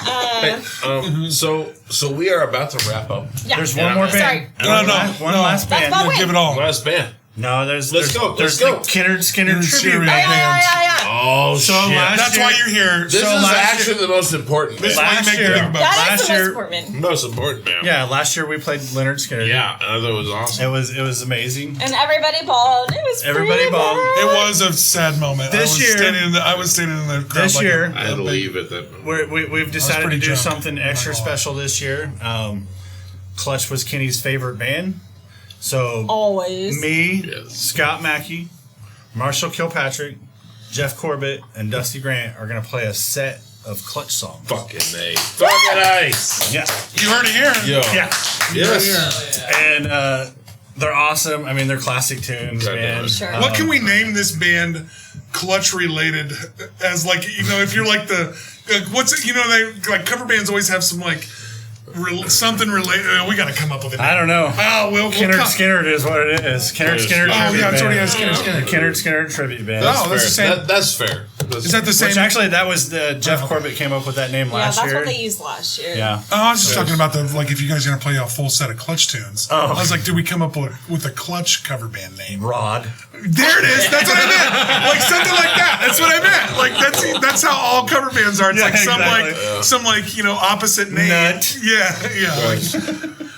Hey, so we are about to wrap up. yeah. There's one more Sorry. band. One last That's band. Bob Wayne. Give it all. Last band. No, there's Let's go, There's let's go. the Kennard Skinner Kennard tribute Skinner. band. Yeah. Oh, So shit. last That's year- why you're here. This So is last actually year- the most important This is band. why you last make the year- big bucks. That is Last the most year- important. Most important band. Yeah, last year we played Leonard Skinner. Yeah, I thought it was awesome. It was amazing. And everybody bawled. It was Everybody pretty bawled. bad. It was a sad moment. This year- I was standing in the crowd. This like year- I had to leave at that moment. We've decided to pretty do drunk. something extra I'm not gonna special this year. Clutch was Kenny's favorite band. So Always. me, Yes. Scott Mackey, Marshall Kilpatrick, Jeff Corbett, and Dusty Grant are going to play a set of Clutch songs. Fucking A. Fucking ice. Yeah. You heard it here. Yo. Yeah. Yes. And they're awesome. I mean, they're classic tunes, Okay, man. Sure. What can we name this band Clutch related as, like, you know, if you're like the what's it, you know, they like cover bands always have some like something related. We got to come up with it. I don't know. Oh, we'll Kennard come. Skinner is what it is. Kennard Yes. Skinner Oh, tribute yeah, it's already band. has Kennard Skinner. Kennard Skinner tribute band. Oh, That's that's the fair. same. That's fair. Is that the same? Which actually, that was the Jeff Corbett came up with that name Yeah, last that's year. what they used last year. Yeah. Oh, I was just talking about like if you guys are gonna play a full set of Clutch tunes. Oh. I was like, did we come up with a Clutch cover band name? Rod. There it is. That's what I meant. Like something like that. That's what I meant. Like that's how all cover bands are. It's Yeah, like exactly. some like you know opposite name. Nut. Yeah. Like,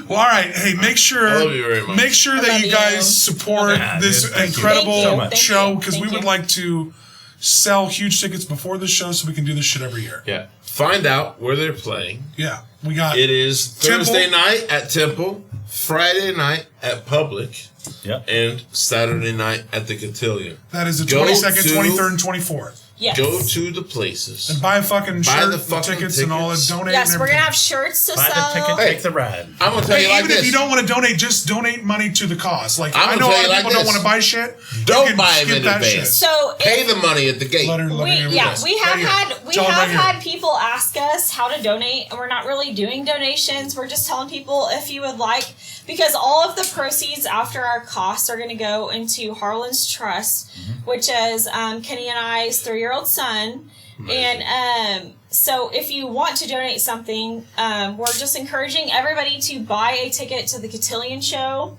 well, all right. Hey, make sure I love you very much. make sure that love you guys you. support Yeah, this dude, thank you. incredible Thank you. Thank show you. because we Thank would you. like to sell huge tickets before the show so we can do this shit every year. Yeah. Find out where they're playing. Yeah, we got It is Temple. Thursday night at Temple, Friday night at Public, Yep. and Saturday night at the Cotillion. that is the Go 22nd, to- 23rd, and 24th. Yes. Go to the places. And buy a fucking Buy shirt, the fucking tickets, and all that. tickets. Donate. Yes, and we're gonna everything. have shirts to Buy sell. the ticket, Hey. take the ride. I'm gonna tell you Hey, like even this. if you don't want to donate, just donate money to the cause. Like I'm I gonna know a tell lot you of like people don't this. want to buy shit. Don't You can buy 'em skip in that advance. shit. So Pay if the money at the gate. Let her we hear yeah this. we have Right here. had Tell 'em right here. had people ask us how to donate, and we're not really doing donations. We're just telling people if you would like, because all of the proceeds after our costs are going to go into Harlan's Trust, which is Kenny and I's 3-year-old son. And so if you want to donate something, we're just encouraging everybody to buy a ticket to the Cotillion show.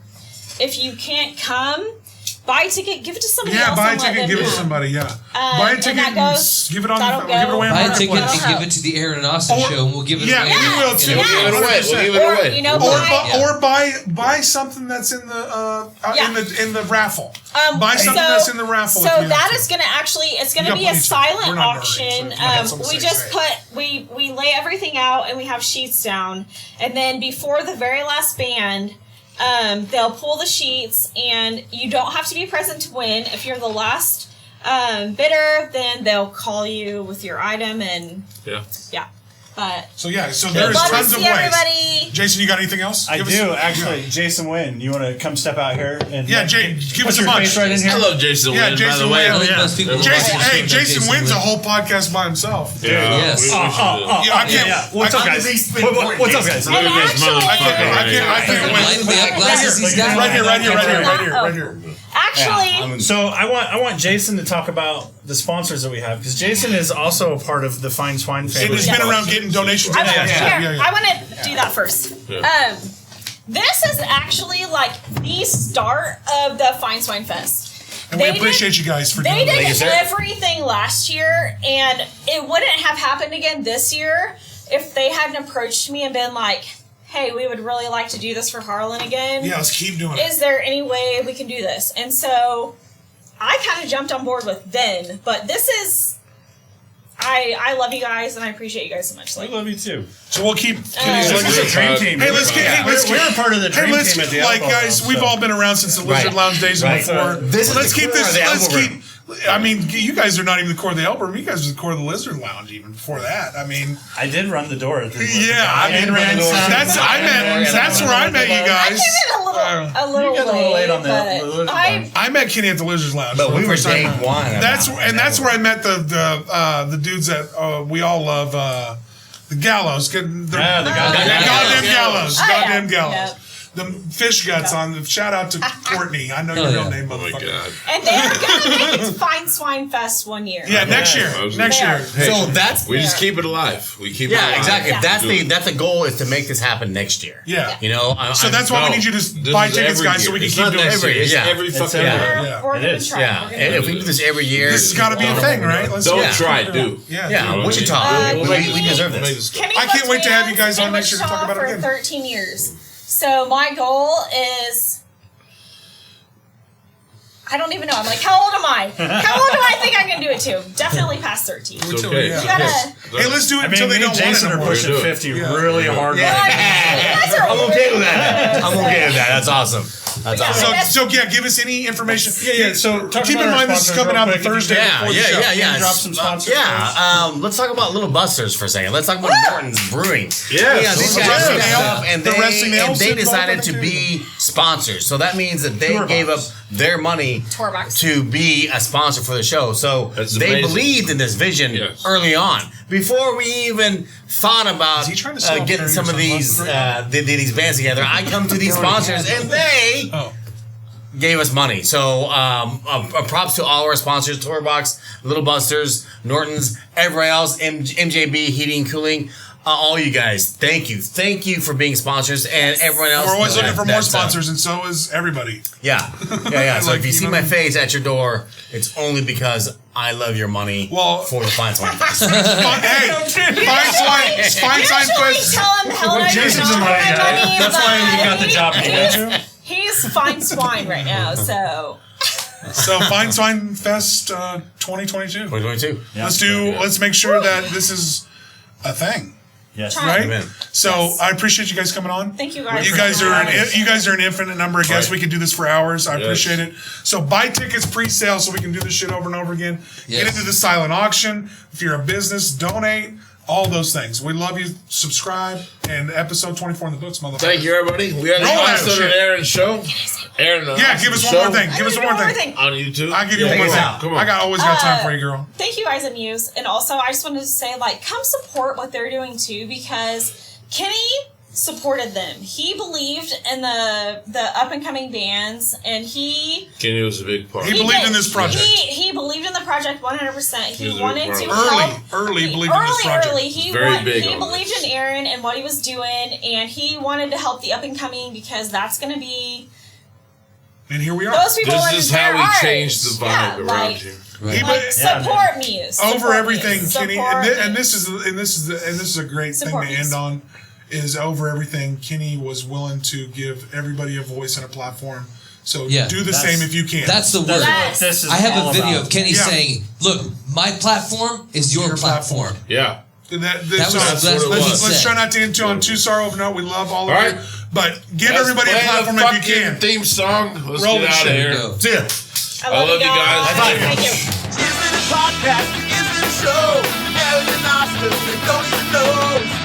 If you can't come, buy a ticket, give it to somebody else. Yeah, buy a and let ticket, them give it to know. somebody. Yeah, buy a ticket that and goes- give it on. that'll Give it go. away on Buy a That'll ticket Marketplace. and give it to the Aaron and Austin Or- show, and we'll give it Yeah, away. we will too. in a- We'll give it away. We'll give it Or, away. you know, Or buy, buy something that's in the Yeah. in the raffle. Buy something that's in the raffle. So if you that have is to. going to actually, it's going You to got be a plenty of time. We're silent not in a hurry, auction. so if you have something We to just say. we lay everything out and we have sheets down, and then before the very last band, they'll pull the sheets, and you don't have to be present to win. If you're the last bidder, then they'll call you with your item, and Yeah. yeah. But So there's love to tons of see ways. everybody. Jason, you got anything else? I Give us do some- actually. Jason Wynn, you want to come step out here and Yeah, Jay, give put us a your bunch. face right in here. I love Jason Yeah, Wynn, by the Jason way. Wynn. I think Yeah. most people Yeah. Jason, don't hey, know Jason wins a Wynn. whole podcast by himself. Yeah, Yes. we should do that. Yeah, I can't. What's up, guys? What's up, guys? Look at this actually- motherfucker I can't right here. win. Light the glasses he's got. Right here. Right here. Actually, So I want Jason to talk about the sponsors that we have, because Jason is also a part of the Fine Swine And family. he's been around getting donations. I want, Yeah. I want to do that first. Yeah. This is actually like the start of the Fine Swine Fest. And we They appreciate did- you guys for They doing did that. everything last year, and it wouldn't have happened again this year if they hadn't approached me and been like, hey, we would really like to do this for Harlan again. Yeah, let's keep doing it. Is there any way we can do this? And so I kind of jumped on board with then, but this is, I love you guys and I appreciate you guys so much. I Like, love you too. So we'll keep. This is a dream team. Hey, let's get. We're a part of the dream let's team at the like Elbow guys. Room, We've so. all been around since the Lizard Right. Lounge days and Right. before. This is let's the keep core this. of the Let's Elbow keep. I mean, you guys are not even the core of the Elbow Room. You guys are the core of the Lizard Lounge. Even before that, I mean, I did run the door. At the yeah. I mean, that's where I met you I guys. came in a little You got a little late on the but Lizard I, Lounge. I met Kenny at the Lizard Lounge. But for we the were first time. day one. That's where I met the dudes that we all love. The Gallows. Yeah, the Goddamn Gallows. Oh, yeah. Goddamn Gallows. Yeah. The fish guts on. Shout out to Courtney. I know your Oh, real yeah. name, Oh my motherfucker. god. and they're gonna make it to Fine Swine Fest one year. Yeah, next year. Next year. So that's We just keep it alive. We keep it yeah, alive. exactly. Yeah. That's the goal is to make this happen next year. Yeah. You know. So that's why we need you to buy tickets, guys, so we can It's keep not doing next it. year. It's Yeah. every fucking yeah. year. Yeah. We're It gonna is. try. Yeah, We're and gonna if we do this every year, This has got to be a thing, right? Let's Don't Yeah. try it, do. Yeah. Yeah, You know Wichita. Uh, we deserve We'll make this. this Kenny I can't booked wait me to have in you guys on in next year to talk Wichita about it for again. 13 years. So my goal is, I don't even know. I'm like, how old am I? How old do I think I can do it to? Definitely past 13. It's okay. Yeah. You gotta. Hey, let's do it I mean, until me they and don't want it Jason no are more. pushing Do it. 50 Yeah. really hard. Yeah. Like, you guys are I'm okay with really that. good. I'm okay with that. That's awesome. That's Yeah. awesome. So yeah, give us any information. Yeah. So talk Keep about in our mind this is sponsors coming real out quick. Thursday Yeah, before the yeah, show. yeah, yeah. Drop some sponsors Yeah, let's talk about Little Busters for a second. Let's talk about Norton's Brewing. Yes. these The guys Resting stepped Ale- up and the Resting Ale they sitting decided over to there. be sponsors. So that means that they Tour gave up box. their money Tour box. to be a sponsor for the show. So That's they amazing. believed in this vision Yes. early on, before we even thought about Is he trying to sell getting some of these sunglasses these bands together. I come to these sponsors and they Oh. gave us money. So props to all our sponsors: Tourbox, Little Busters, Norton's, everyone else, MJB Heating and Cooling. All you guys, thank you for being sponsors, and everyone else. We're always looking for more that's, sponsors, and so is everybody. Yeah. So Like, if you you see know- my face at your door, it's only because I love your money Well- for the Fine Swine Fest. Hey, Fine Swine Usually Fest. tell him hell no, Jason's a money guy. That's why he got the job to get to. He's Fine Swine right now, so. So Fine Swine Fest 2022. 2022. Let's make sure that this is a thing, Yes. Try. right? Amen. So Yes. I appreciate you guys coming on. Thank you guys. You guys are having us. you guys are an infinite number of guests. Right. We could do this for hours. I Yes. appreciate it. So buy tickets pre-sale so we can do this shit over and over again. Get Yes. into the silent auction. If you're a business, donate. All those things. We love you. Subscribe. And episode 24 in the books, motherfucker. Thank you, everybody. We had the Roll that Austin shit. and Aaron show. Aaron, Yeah, give us one more thing. Give us one more thing. on YouTube. I'll give you one more us thing. out. Come on. I always got time for you, girl. Thank you guys at Muse. And also, I just wanted to say, like, come support what they're doing too, because Kenny supported them. He believed in the up and coming bands, and Kenny was a big part. He believed in this project. He believed in the project 100%. He was a wanted big to part. help. Early believed in this project. He Very big He on believed this. in Aaron and what he was doing, and he wanted to help the up and coming because that's going to be. And here we are. Those people This is how their art. we changed the vibe around like, here. Right. Like, support me. Over everything, Kenny, and this this is a great Support thing me. to end on. Is over everything. Kenny was willing to give everybody a voice and a platform. So Yeah, do the that's- same if you can. That's the word. Yes. This is I have all a video about. of Kenny Yeah. saying, "Look, my platform is your platform." Yeah. That was- that's what it what he was. let's said. try not to end on too sorrow of note. We love all of All you, right. but give Let's everybody a play the platform if you fucking can. theme song. Let's Roll get the out of shit. here. Go. See ya. I love you guys. High five. Thank you. Is it a podcast? Is it a show? Ellie and Austin, don't you know?